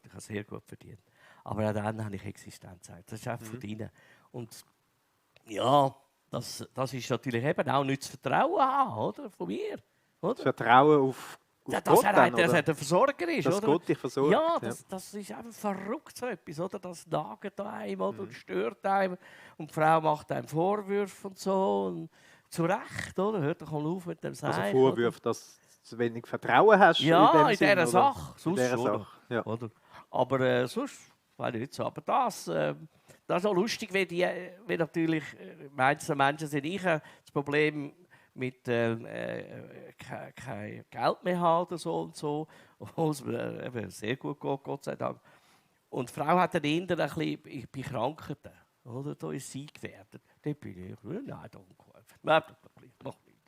verdient. Aber auch dann habe ich Existenzängste. Das ist einfach von drinnen. Und ja, das ist natürlich eben auch nicht zu vertrauen haben, oder? Von mir. Oder? Das Vertrauen auf Ja, Gott dass er der Versorger ist, dass oder? Gott dich versorgt. Ja, das ist einfach verrückt so etwas, oder? Das nagt einem oder, und stört einem. Und die Frau macht einem Vorwürfe und so. Und zu Recht, oder? Hört doch mal auf mit dem Seich. Also Vorwürfe, dass du wenig Vertrauen hast Ja, in Sinn, dieser oder? Sache. In dieser Sonst schon. Sache, ja. Oder? Aber sonst weiß ich nicht so. Aber das ist auch lustig, wie natürlich einzelne Menschen sind. Ich habe das Problem mit kein Geld mehr haben oder so und so. Was mir eben sehr gut geht, Gott sei Dank. Und die Frau hat dann eher ein bisschen, ich bin Krankheiten. Oder? Da ist sie gefährdet. Dann bin ich, nein, danke. Nein, mach nicht.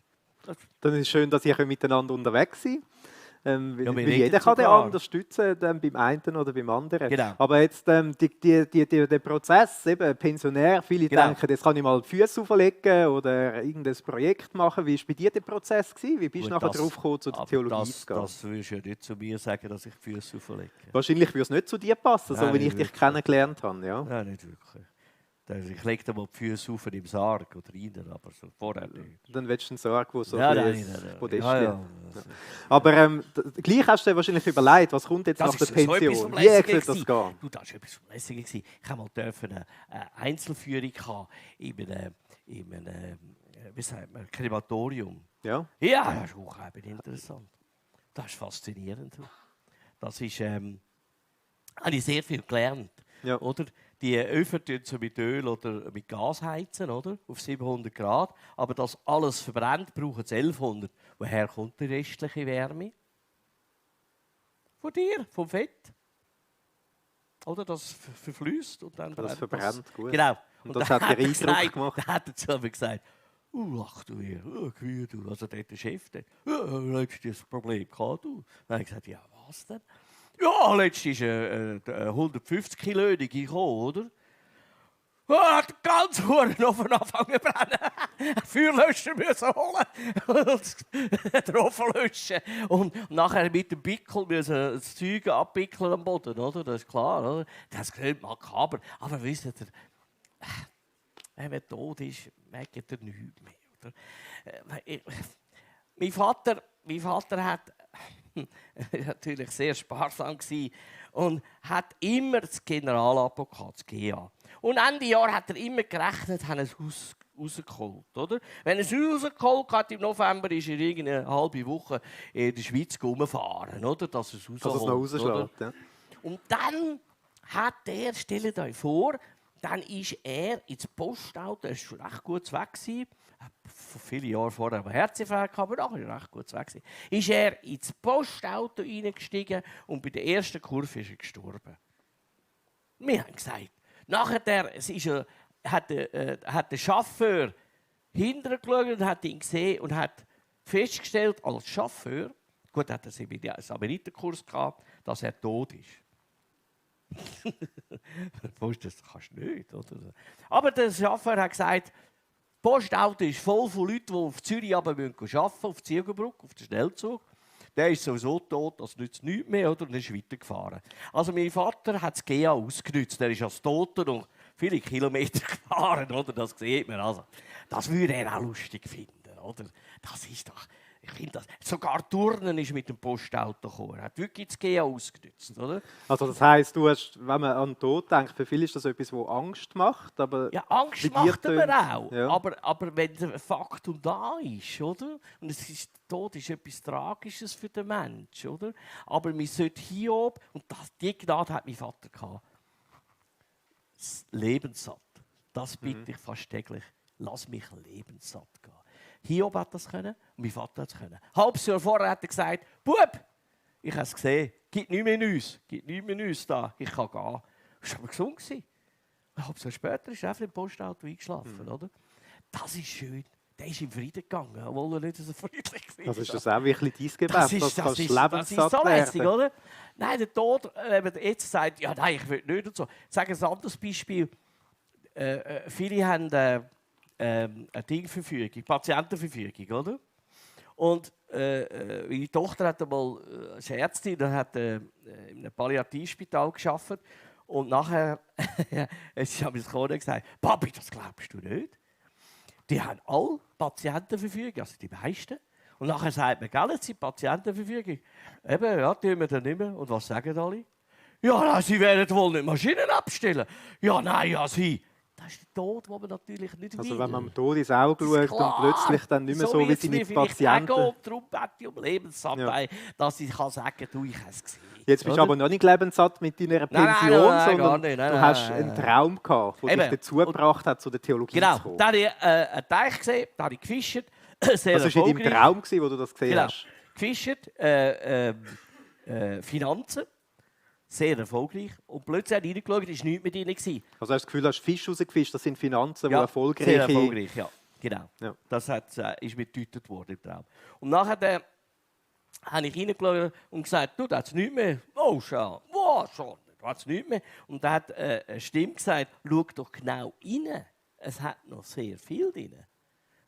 Dann ist es schön, dass ihr miteinander unterwegs seid. Weil wir jeder reden kann den sogar. anderen stützen, beim einen oder beim anderen. Genau. Aber jetzt der Prozess, eben Pensionär, viele Genau. denken, jetzt kann ich mal die Füße auflegen oder irgendein Projekt machen. Wie war bei dir der Prozess? Wie bist du nachher drauf gekommen, zu der Theologie zu gehen? Das würdest du ja nicht zu mir sagen, dass ich die Füße auflege. Wahrscheinlich würde es nicht zu dir passen, so Nein, wie ich nicht dich wirklich. kennengelernt habe. Ja. Nein, nicht wirklich. Ich lege da mal die Füße auf im Sarg oder rein, aber so vorher nicht. Dann willst du einen Sarg, der so Ja, ein nein, bisschen nein, ein nein. Podest Ja, wird. ja. Aber gleich hast du dir wahrscheinlich überlegt, was kommt jetzt Das nach der ist so etwas Pension? vom Wie soll Lässigen das gewesen. gehen? Du, das war etwas vom Lässigen gewesen. Ich habe mal eine Einzelführung haben in einem wie sagt man, Krematorium. Ja. Ja, das ist auch eben interessant. Das ist faszinierend. Das ist, habe ich sehr viel gelernt. Ja. Oder? Die Öfen tun so mit Öl oder mit Gas heizen, oder? Auf 700 Grad. Aber das alles verbrennt, brauchen es 1100. Woher kommt die restliche Wärme? Von dir, vom Fett. Oder das verflüsst und dann Das brennt verbrennt, gut. Genau. Und das dann hat dir er Eindruck gesagt, gemacht? Dann hat er zu mir gesagt, ach du hier, wie du, also der Chef, letztes das Problem gehabt, du. Dann habe ich gesagt, ja, was denn? Ja, letztens ist 150 Kilo gekommen, oder? Hat ganz Huren auf den Anfang brennen. Feuerlöscher müssen holen und drauf löschen. Und nachher mit dem Pickel müssen das Zeug abpickeln am Boden, oder? Das ist klar, oder? Das klingt makaber. Aber wisst ihr, wenn man tot ist, merkt er nichts mehr, oder? Mein Vater hat natürlich sehr sparsam gewesen und hat immer das Generalabo gehabt, das GA. Und Ende Jahr hat er immer gerechnet, hat es rausgeholt, oder? Wenn er es rausgeholt hat, im November ist er eine halbe Woche in der Schweiz rumgefahren, oder? Dass er es rausholt. Dass es noch rausschlägt. Ja. Und dann hat er, stellt euch vor, dann ist er ins Postauto, er war recht gut weg gewesen, vor vielen Jahren vorher einen Herzinfarkt, aber nachher recht gut weg gewesen, ist er ins Postauto reingestiegen und bei der ersten Kurve ist er gestorben. Wir haben gesagt, nachher hat der Chauffeur hinterher geschaut und hat ihn gesehen und hat festgestellt, als Chauffeur, gut, hat er einen Samariterkurs gehabt, dass er tot ist. Das kannst du nicht, oder? Aber der Chauffeur hat gesagt, das Postauto ist voll von Leuten, die auf Zürich arbeiten müssen, auf Ziegelbrücke, auf den Schnellzug. Der ist sowieso tot, das nützt nichts mehr, oder? Und ist weitergefahren. Also mein Vater hat das GA ausgenutzt. Er ist als Toter und viele Kilometer gefahren, oder? Das sieht man. Also, das würde er auch lustig finden, oder? Das ist doch... Ich finde das. Sogar Turnen ist mit dem Postauto gekommen. Er hat wirklich das GA ausgenutzt, oder? Also das heisst, du hast, wenn man an den Tod denkt, für viele ist das etwas, das Angst macht. Aber ja, Angst bei dir macht man auch. Ja. Aber wenn der Faktum da ist, oder? Und der Tod ist etwas Tragisches für den Menschen, oder? Aber man sollte hier oben, und die Gnade hat mein Vater gehabt, lebenssatt. Das bitte ich fast täglich. Lass mich lebenssatt gehen. Hiob hat das können und mein Vater hat es können. Ein halbes Jahr vorher hat er gesagt, Bub, ich habe es gesehen, gibt nichts mehr Neues, da, ich kann gehen. Das war aber gesund. ein halbes Jahr später ist er einfach im Postauto eingeschlafen, oder? Das ist schön. Der ist in Frieden gegangen, obwohl er nicht so friedlich war. Das ist das auch wirklich dein Gebet, Das dass ist, du das ist lebenssatt so lässig, werden. oder? Nein, der Tod, wenn man jetzt sagt, ja, nein, ich will nicht und so. Ich sage ein anderes Beispiel. Viele haben eine Dingverfügung, Patientenverfügung, oder? Und meine Tochter hat einmal als Ärztin, hat in einem Palliativspital gearbeitet. Und nachher es haben meine gesagt, Papi, das glaubst du nicht? Die haben alle Patientenverfügung, also die meisten. Und nachher sagt man, gell, jetzt sind Patientenverfügung. Eben, ja, tun wir dann nicht mehr. Und was sagen alle? Ja, nein, sie werden wohl nicht Maschinen abstellen. Ja, nein, ja, sie. Das ist der Tod, den man natürlich nicht will. Also wenn man dem Tod ins Auge Das ist schaut klar. und plötzlich dann nicht mehr so wie wird's seine mir vielleicht Patienten... auch gehen. Darum bete ich um Lebensabwehr, dass ich sagen kann, du, ich habe es gesehen. Jetzt bist du Oder? aber noch nicht lebenssatt mit deiner Nein, Pension, nein, sondern gar nicht. Nein, du nein, hast nein, einen Traum gehabt, der dich Eben. dazu gebracht hat, zu der Theologie Genau, zu kommen. da habe ich einen Teich gesehen, da habe ich gefischt. Sehr Das war in deinem erfolgreich. Traum, wo du das gesehen Genau. hast. Gefischt, Finanzen, sehr erfolgreich. Und plötzlich habe ich reingeschaut, da war nichts mehr drin. Also hast du das Gefühl, du hast Fisch rausgefischt, das sind Finanzen, die Ja, erfolgreich sehr erfolgreich, ja. Genau. Ja. Das ist mir gedeutet worden im Traum. Und nachher habe ich reingeschaut und gesagt, du, da hat es nichts mehr. Oh, schon. Wow, schon. Da hat es nichts mehr. Und da hat eine Stimme gesagt, schau doch genau rein. Es hat noch sehr viel drin.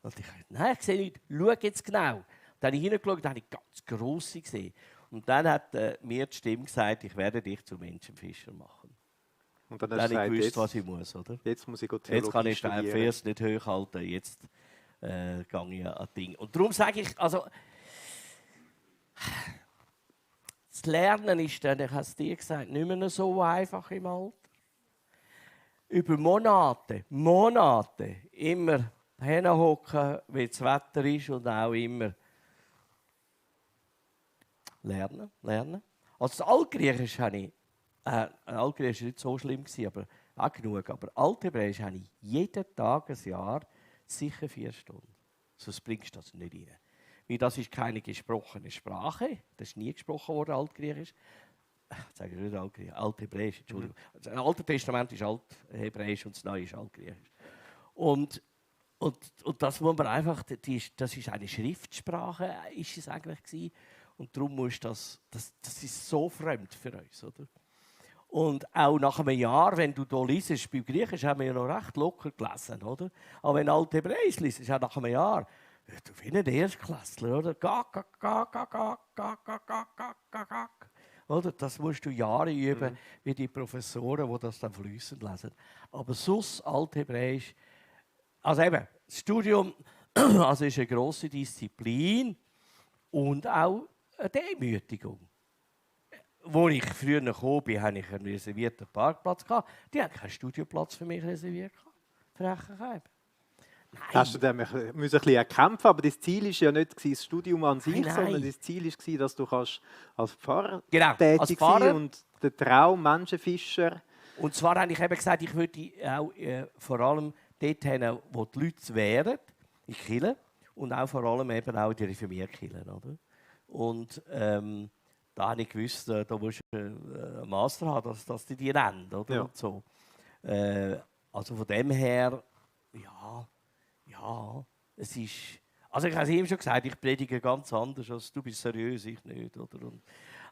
Und ich dachte, nein, ich sehe nichts. Schau jetzt genau. Dann habe ich hineingeschaut, da habe ich ganz grosse gesehen. Und dann hat mir die Stimme gesagt, ich werde dich zu Menschenfischer machen. Und dann Dann hast habe du ich gesagt, gewusst, was ich muss, oder? jetzt muss ich Theologie Jetzt kann ich den studieren. Vers nicht hochhalten, jetzt gehe ich an Ding. Und darum sage ich, also, das Lernen ist dann, ich habe es dir gesagt, nicht mehr so einfach im Alter. Über Monate, immer hinhocken, wie das Wetter ist und auch immer lernen. Also das Altgriechisch habe ich, Altgriechisch war nicht so schlimm, aber auch genug. Aber Althebräisch habe ich jeden Tag ein Jahr sicher 4 Stunden. Sonst bringst du das nicht rein. Weil das ist keine gesprochene Sprache. Das ist nie gesprochen worden, Altgriechisch. Ich sage nicht Altgriechisch, Althebräisch, Entschuldigung. Das Alte Testament ist Althebräisch und das Neue ist Altgriechisch. Und das muss man einfach, das ist eine Schriftsprache, ist es eigentlich gewesen. Und darum muss das ist so fremd für uns, oder? Und auch nach einem Jahr, wenn du hier liest, beim Griechisch haben wir ja noch recht locker gelesen, oder? Aber wenn du Althebräisch liest, ist auch nach einem Jahr, du findest Erstklässler, oder? Oder? Das musst du Jahre üben, wie die Professoren, die das dann fließend lesen. Aber sonst Althebräisch, also eben, das Studium also ist eine grosse Disziplin und auch eine Demütigung. Als ich früher gekommen bin, hatte ich einen reservierten Parkplatz. Die hatten keinen Studioplatz für mich reserviert. Frechheit. Hast du dann ein bisschen erkämpfen, aber das Ziel war ja nicht das Studium an sich, Nein. sondern das Ziel war, dass du als Pfarrer Genau, tätig als sein Pfarrer. und der Traum, Menschenfischer. Und zwar habe ich eben gesagt, ich würde auch vor allem dort hin, wo die Leute wären, in Kirchen und auch vor allem eben auch in die Reformierkirchen, oder? Und da habe ich gewusst, da musst du einen Master haben, dass die nennen, oder? Ja. Und so. Also von dem her, ja, es ist... Also ich habe es ihm schon gesagt, ich predige ganz anders, als du bist seriös, ich nicht, oder? Und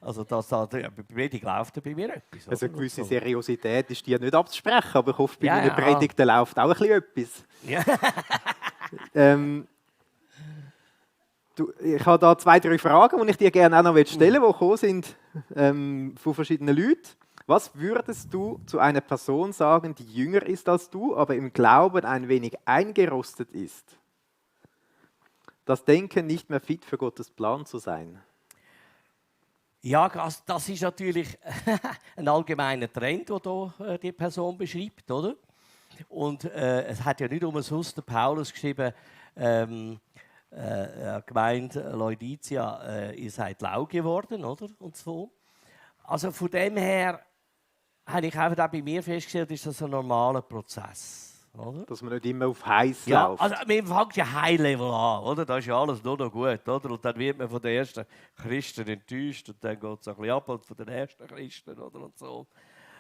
also die Predigt läuft bei mir etwas. Also oder? eine gewisse Und so. Seriosität ist dir nicht abzusprechen, aber ich hoffe, bei Ja, meinen ja. Predigten läuft auch ein bisschen etwas. Ja. Ich habe da 2, 3 Fragen, die ich dir gerne auch noch stellen will, die gekommen sind von verschiedenen Leuten. Was würdest du zu einer Person sagen, die jünger ist als du, aber im Glauben ein wenig eingerostet ist? Das Denken, nicht mehr fit für Gottes Plan zu sein. Ja, das ist natürlich ein allgemeiner Trend, den hier die Person beschreibt, oder? Und es hat ja nicht umsonst der Paulus geschrieben, gemeint, Laodicea, ihr seid lau geworden, oder? Und so. Also von dem her habe ich einfach auch bei mir festgestellt, ist das ein normaler Prozess, oder? Dass man nicht immer auf heiß Ja, läuft. also man fängt ja High-Level an, oder? Da ist ja alles nur noch gut, oder? Und dann wird man von den ersten Christen enttäuscht und dann geht es ein bisschen ab von den ersten Christen, oder? Und so.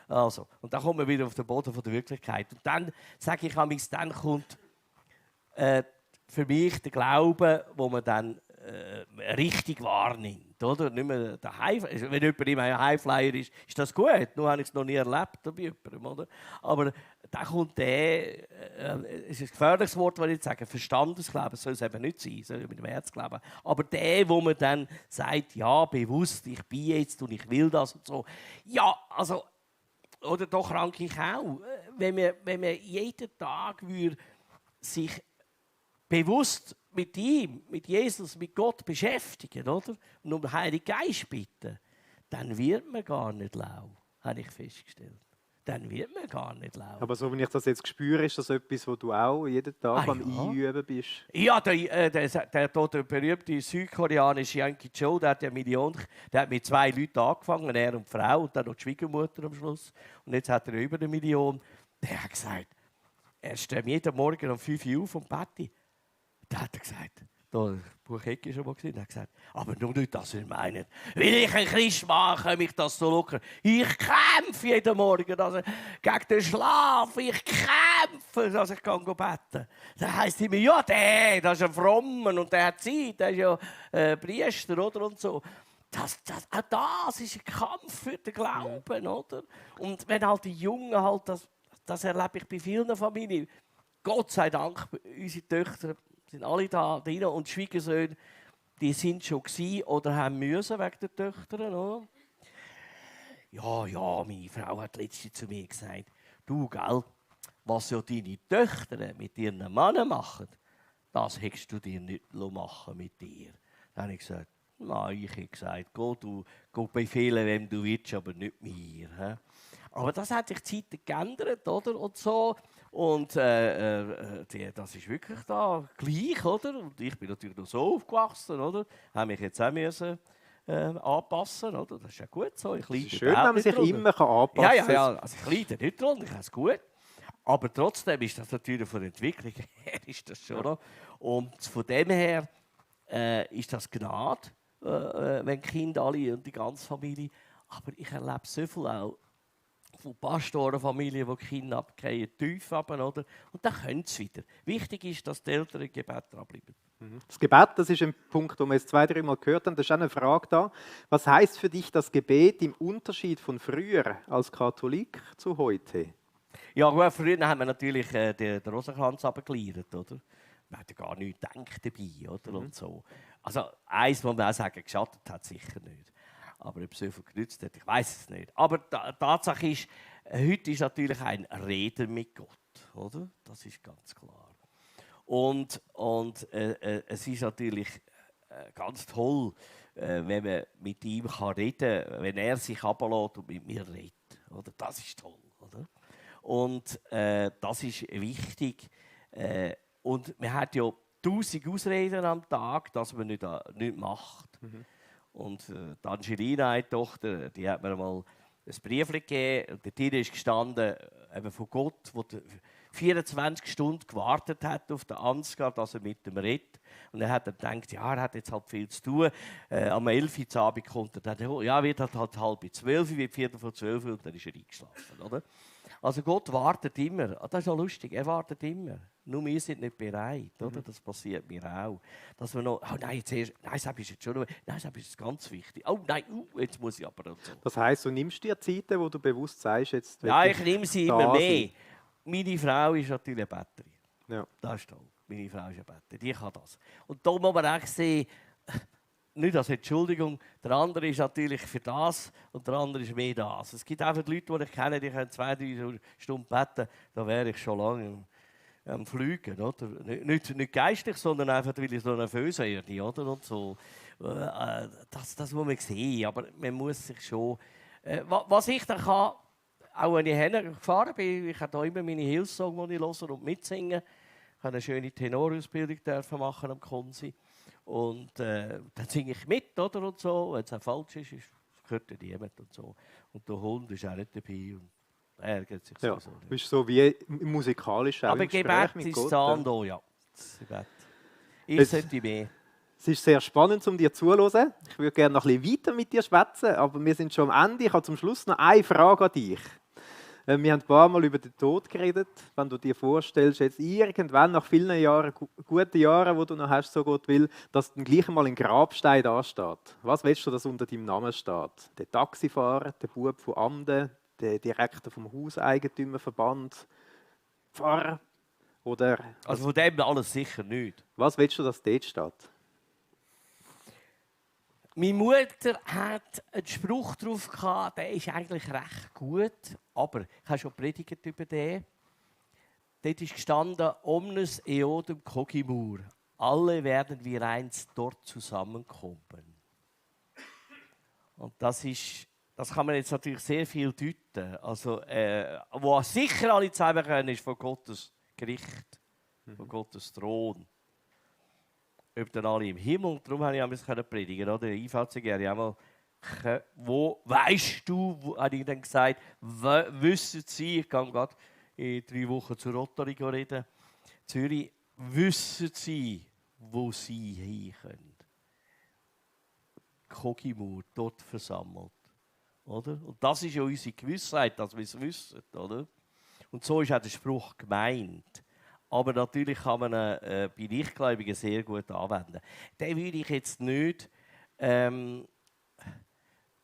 Also, und dann kommen wir wieder auf den Boden von der Wirklichkeit. Und dann sage ich dann kommt für mich der Glaube, wo man dann richtig wahrnimmt. Oder? Nicht mehr der wenn jemand immer ein Highflyer ist, ist das gut. Nur habe ich es noch nie erlebt bei jemandem. Oder? Aber dann kommt es ist ein gefährliches Wort, was ich jetzt sage, Verstandesglauben soll es eben nicht sein, soll mit dem Herz glauben. Aber der, wo man dann sagt, ja, bewusst, ich bin jetzt und ich will das und so. Ja, also, oder doch ranke ich auch. Wenn man jeden Tag sich bewusst mit ihm, mit Jesus, mit Gott beschäftigen, oder? Und um den Heiligen Geist bitten, dann wird man gar nicht lau, habe ich festgestellt. Dann wird man gar nicht lau. Aber so, wenn ich das jetzt spüre, ist das etwas, wo du auch jeden Tag am ja. Einüben bist? Ja, der berühmte südkoreanische Yankee Joe, der hat der hat mit 2 Leuten angefangen, er und die Frau und dann noch die Schwiegermutter am Schluss. Und jetzt hat er über 1 Million. Der hat gesagt, er steht jeden Morgen um 5 Uhr auf und Betty. Da hat er gesagt, der Buchecke schon mal gesehen, er hat gesagt, aber nur nicht, dass ihr meint, will ich ein Christ mache, mich das so locker. Ich kämpfe jeden Morgen gegen den Schlaf, ich kämpfe, dass ich beten kann. Dann heisst immer, ja, das ist ein Frommer und der hat Zeit, der ist ja Priester, oder? Und so. Auch das ist ein Kampf für den Glauben, oder? Und wenn halt die Jungen halt, das erlebe ich bei vielen Familien, Gott sei Dank, unsere Töchter sind alle da drin und die Schwiegersöhne, die sind schon gewesen oder haben müssen wegen der Töchter. Oder? Ja, meine Frau hat letztens zu mir gesagt, du, gell, was ja deine Töchter mit ihren Männern machen, das hättest du dir nicht machen mit dir. Dann habe ich gesagt, nein, ich habe gesagt, geh befehlen, wem du willst, aber nicht mir. He? Aber das hat sich die Zeit geändert, oder? Und so. Und das ist wirklich da gleich, oder? Und ich bin natürlich noch so aufgewachsen, oder? Habe mich jetzt auch müssen, anpassen, oder? Das ist ja gut so. Es ist schön, wenn man sich immer anpassen kann. Ja. Also ich leide nicht drunter, ich habe es gut. Aber trotzdem ist das natürlich von der Entwicklung her ist das schon. Ja. Und von dem her ist das Gnade, wenn die Kinder alle und die ganze Familie. Aber ich erlebe so viel auch von Pastorenfamilien, die Kinder abgehen, tief runter, oder? Und dann können sie wieder. Wichtig ist, dass die Eltern im Gebet dranbleiben. Das Gebet, das ist ein Punkt, den wir jetzt 2-3 Mal gehört haben. Da ist auch eine Frage da. Was heißt für dich das Gebet im Unterschied von früher als Katholik zu heute? Ja gut, früher haben wir natürlich den Rosenkranz runtergeleiert, oder? Man hat ja gar nichts gedacht dabei, oder? Und so. Also eins muss man auch sagen, geschadet hat sicher nicht. Aber ob es so viel genützt hat, ich weiß es nicht. Aber die Tatsache ist, heute ist natürlich ein Reden mit Gott, oder? Das ist ganz klar. Und es ist natürlich ganz toll, wenn man mit ihm reden kann, wenn er sich runterlässt und mit mir redet. Oder? Das ist toll, oder? Und das ist wichtig. Und man hat ja 1000 Ausreden am Tag, dass man nicht macht. Und die Angelina, eine Tochter, die hat mir mal ein Brief gegeben. Und dort ist gestanden, eben von Gott, der 24 Stunden gewartet hat auf den Ansgar, dass er mit ihm redet. Und er hat dann gedacht, ja, er hat jetzt halt viel zu tun. Am 11 Uhr Abend kommt er dann, ja, wird halt 11:30, wird 11:45 und dann ist er eingeschlafen, oder? Also Gott wartet immer. Das ist auch lustig, er wartet immer. Nur wir sind nicht bereit, oder? Das passiert mir auch. Dass wir noch, oh nein, das ist jetzt schon, nein, das ist jetzt ganz wichtig. Oh nein, jetzt muss ich aber so. Das heisst, du nimmst dir Zeiten, wo du bewusst sagst, jetzt ja, ich nehme sie immer mehr. Meine Frau ist natürlich eine Betterin. Ja. Das ist toll. Meine Frau ist eine Betterin, die kann das. Und da muss man auch sehen, nicht als Entschuldigung, der andere ist natürlich für das und der andere ist mehr das. Es gibt einfach Leute, die ich kenne, die können 2-3 Stunden beten, da wäre ich schon lange am Fliegen, oder? Nicht geistlich, sondern einfach, weil ich so nervös werde, oder? Und so. Das muss man sehen, aber man muss sich schon... was ich dann kann, auch wenn ich gefahren bin, ich habe da immer meine Hillsong, die ich höre und mitsingen. Ich habe eine schöne Tenorausbildung machen am Konsi. Und dann singe ich mit, oder? Und so. Wenn es auch falsch ist, gehört ja niemand und so. Und der Hund ist auch nicht dabei. Und er ärgert sich sowieso nicht. Du bist so wie musikalisch auch aber im Gespräch Gebet mit ist Gott. da, ja. Das Gebet. Ich sollte mehr. Es ist sehr spannend, um dir zuzuhören. Ich würde gerne noch ein bisschen weiter mit dir schwätzen, aber wir sind schon am Ende. Ich habe zum Schluss noch eine Frage an dich. Wir haben ein paar Mal über den Tod geredet. Wenn du dir vorstellst, jetzt irgendwann nach vielen Jahren, guten Jahren, wo du noch hast, so Gott will, dass dann gleich einmal ein Grabstein da steht. Was willst du, dass unter deinem Namen steht? Der Taxifahrer, der Bub von Amden, der Direktor vom Hauseigentümerverband, Pfarrer oder... Also von dem alles sicher nicht. Was willst du, dass dort steht? Meine Mutter hat einen Spruch drauf gehabt, der ist eigentlich recht gut, aber ich habe schon predigt über den. Dort ist gestanden, omnes eodem cogimur. Alle werden wir einst dort zusammenkommen. Und das kann man jetzt natürlich sehr viel deuten. Also, wo sicher alle zusammen können, ist von Gottes Gericht, von Gottes Thron. Ob dann alle im Himmel, darum habe ich einmal predigen, oder? IVCG habe ich einmal, wo weißt du, habe ich dann gesagt, wissen Sie, ich kann gerade in 3 Wochen zur Rotary reden, Zürich, wissen Sie, wo Sie hin können? Cogimur, dort versammelt. Oder? Und das ist ja unsere Gewissheit, dass wir es wissen. Oder? Und so ist auch der Spruch gemeint. Aber natürlich kann man ihn bei Nichtgläubigen sehr gut anwenden. Den würde ich jetzt nicht...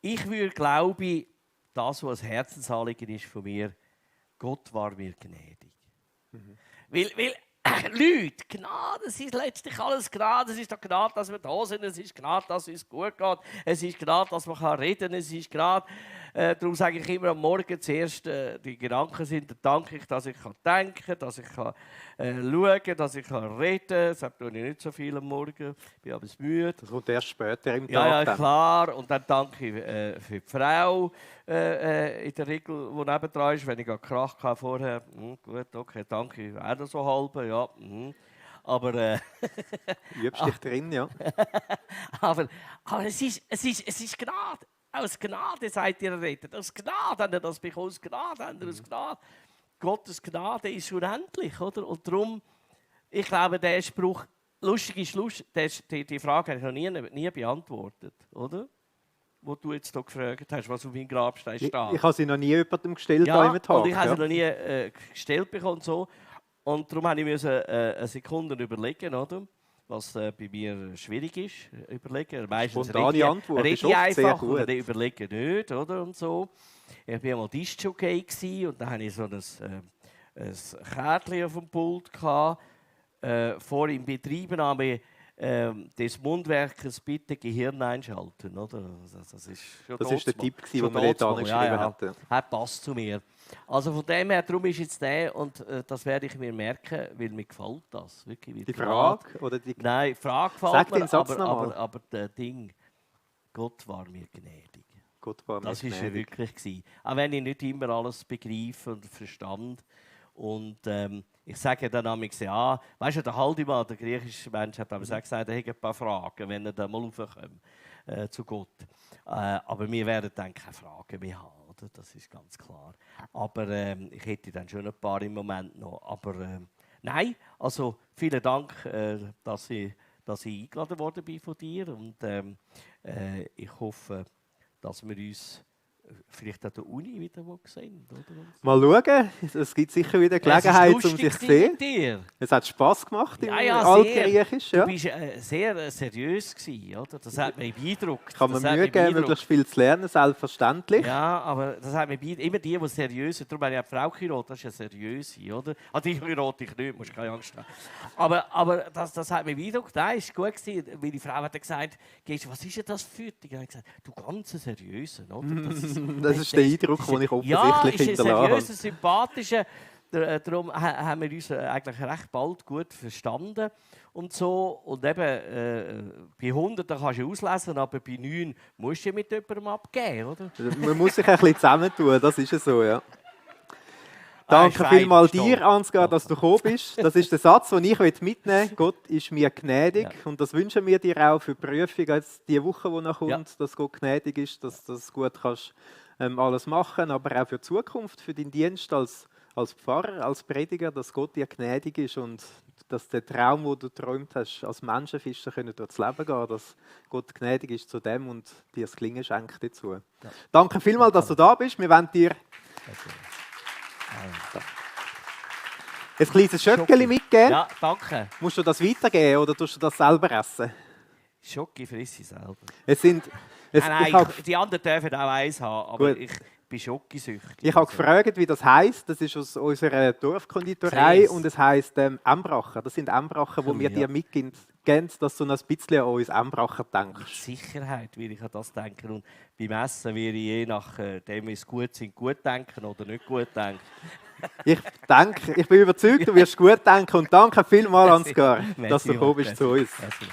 ich würde glauben, das, was ein Herzensanliegen ist von mir, Gott war mir gnädig. Weil Leute, Gnade, es ist letztlich alles Gnade. Es ist doch Gnade, dass wir da sind. Es ist Gnade, dass es gut geht. Es ist Gnade, dass man reden kann. Es ist Gnade. Darum sage ich immer am Morgen zuerst, die Gedanken sind, dann danke ich, dass ich denken kann, dass ich schauen kann, dass ich reden kann. Das tue ich nicht so viel am Morgen. Ich bin aber müde. Das kommt erst später im Tag. Ja, klar. Und dann danke ich für die Frau in der Regel, die nebendran ist. Wenn ich Krach hatte vorher, gut, okay, danke, auch noch so halb, ja. Aber... Übst dich drin, ja. aber es ist Gnade. Aus Gnade seid ihr errettet. Aus Gnade habt ihr das bekommen. Aus Gnade habt ihr aus Gnade. Gottes Gnade ist unendlich, oder? Und darum, ich glaube, der Spruch, lustig ist, die Frage habe ich noch nie beantwortet, oder? Wo du jetzt hier gefragt hast, was auf meinem Grabstein steht. Ich habe sie noch nie jemandem gestellt, ja, im Tag. Und ich habe sie noch nie gestellt bekommen. Und so. Und darum musste ich eine Sekunde überlegen, oder? Was bei mir schwierig ist, überlegen. Meistens spontane Antwort ist oft einfach, sehr gut. Oder die überlegen nicht, oder? Und so. Ich war einmal Disc-Jockey und da hatte ich so ein Kärtchen auf dem Pult. Vor in Betriebnahme des Mundwerkes bitte Gehirn einschalten. Oder? Das ist der Tipp, den wir dort angeschrieben hatten. Das passt zu mir. Also von dem her, darum ist jetzt der, und das werde ich mir merken, weil mir gefällt das. Wirklich, die Frage? Oder die... Nein, die Frage gefällt Sag mir, den Satz aber das Ding, Gott war mir gnädig. Gott war mir das gnädig. Das war ja wirklich gewesen. Auch wenn ich nicht immer alles begreife und verstand. Und ich sage dann einmal, ja, weißt du, der Haldiman, der griechische Mensch, hat aber gesagt, er hätte ein paar Fragen, wenn er da mal raufkommt zu Gott. Aber wir werden dann keine Fragen mehr haben, oder? Das ist ganz klar. Aber ich hätte dann schon ein paar im Moment noch. Aber nein, also vielen Dank, dass ich eingeladen worden bin von dir. Und ich hoffe, dass wir uns vielleicht an der Uni wieder mal sehen. Oder? Mal schauen, es gibt sicher wieder Gelegenheit, um sich zu sehen. Es hat Spass gemacht im Altgriechisch. Du warst sehr seriös gewesen, oder? Das hat mich beeindruckt. Kann man Mühe geben, möglichst viel zu lernen, selbstverständlich. Ja, aber das hat mich beeindruckt. Immer die seriös sind. Darum habe ich eine Frau geheiratet, das ist ja seriös, oder? Die heirate ich nicht, musst keine Angst haben. Aber das hat mich beeindruckt. Das war gut gewesen. Meine Frau hat gesagt, was ist denn das für dich? Ich habe gesagt, du ganz seriös, oder? Das ist der Eindruck, den ich offensichtlich hinterlasse. Ja, ist ein seriöser, sympathischer. Darum haben wir uns eigentlich recht bald gut verstanden. Und so. Und eben, bei 100 kannst du auslesen, aber bei 9 musst du mit jemandem abgeben, oder? Man muss sich ein bisschen zusammentun, das ist es so, ja. Danke vielmals dir, Ansgar, dass du gekommen bist. Das ist der Satz, den ich mitnehmen möchte. Gott ist mir gnädig. Ja. Und das wünschen wir dir auch für die Prüfung, jetzt die Woche, die noch kommt, dass Gott gnädig ist, dass du das gut kannst, alles machen, aber auch für die Zukunft, für deinen Dienst als Pfarrer, als Prediger, dass Gott dir gnädig ist und dass der Traum, den du geträumt hast, als Menschenfischer durchs Leben gehen, dass Gott gnädig ist zu dem und dir das Gelingen schenkt dazu. Ja. Danke vielmals, dass du da bist. Wir wollen dir... Ein kleines Schöckeli mitgeben. Ja, danke. Musst du das weitergeben oder tust du das selber essen? Schoki friss ich selber. Nein, Die anderen dürfen auch eins haben, aber Gut. ich bin Schokisüchtig. ich habe gefragt, wie das heisst. Das ist aus unserer Dorfkonditorei Kreis. und es heisst Embracher. Das sind Embracher, die wir dir mitgeben, dass du noch ein bisschen an uns Embracher denkst. Sicherheit will ich an das denken. Und beim Essen werde ich je nachdem, wie es gut sind, gut denken oder nicht gut denken. Ich bin überzeugt, du wirst gut denken und danke vielmals, Ansgar, dass du gekommen bist zu uns. Merci.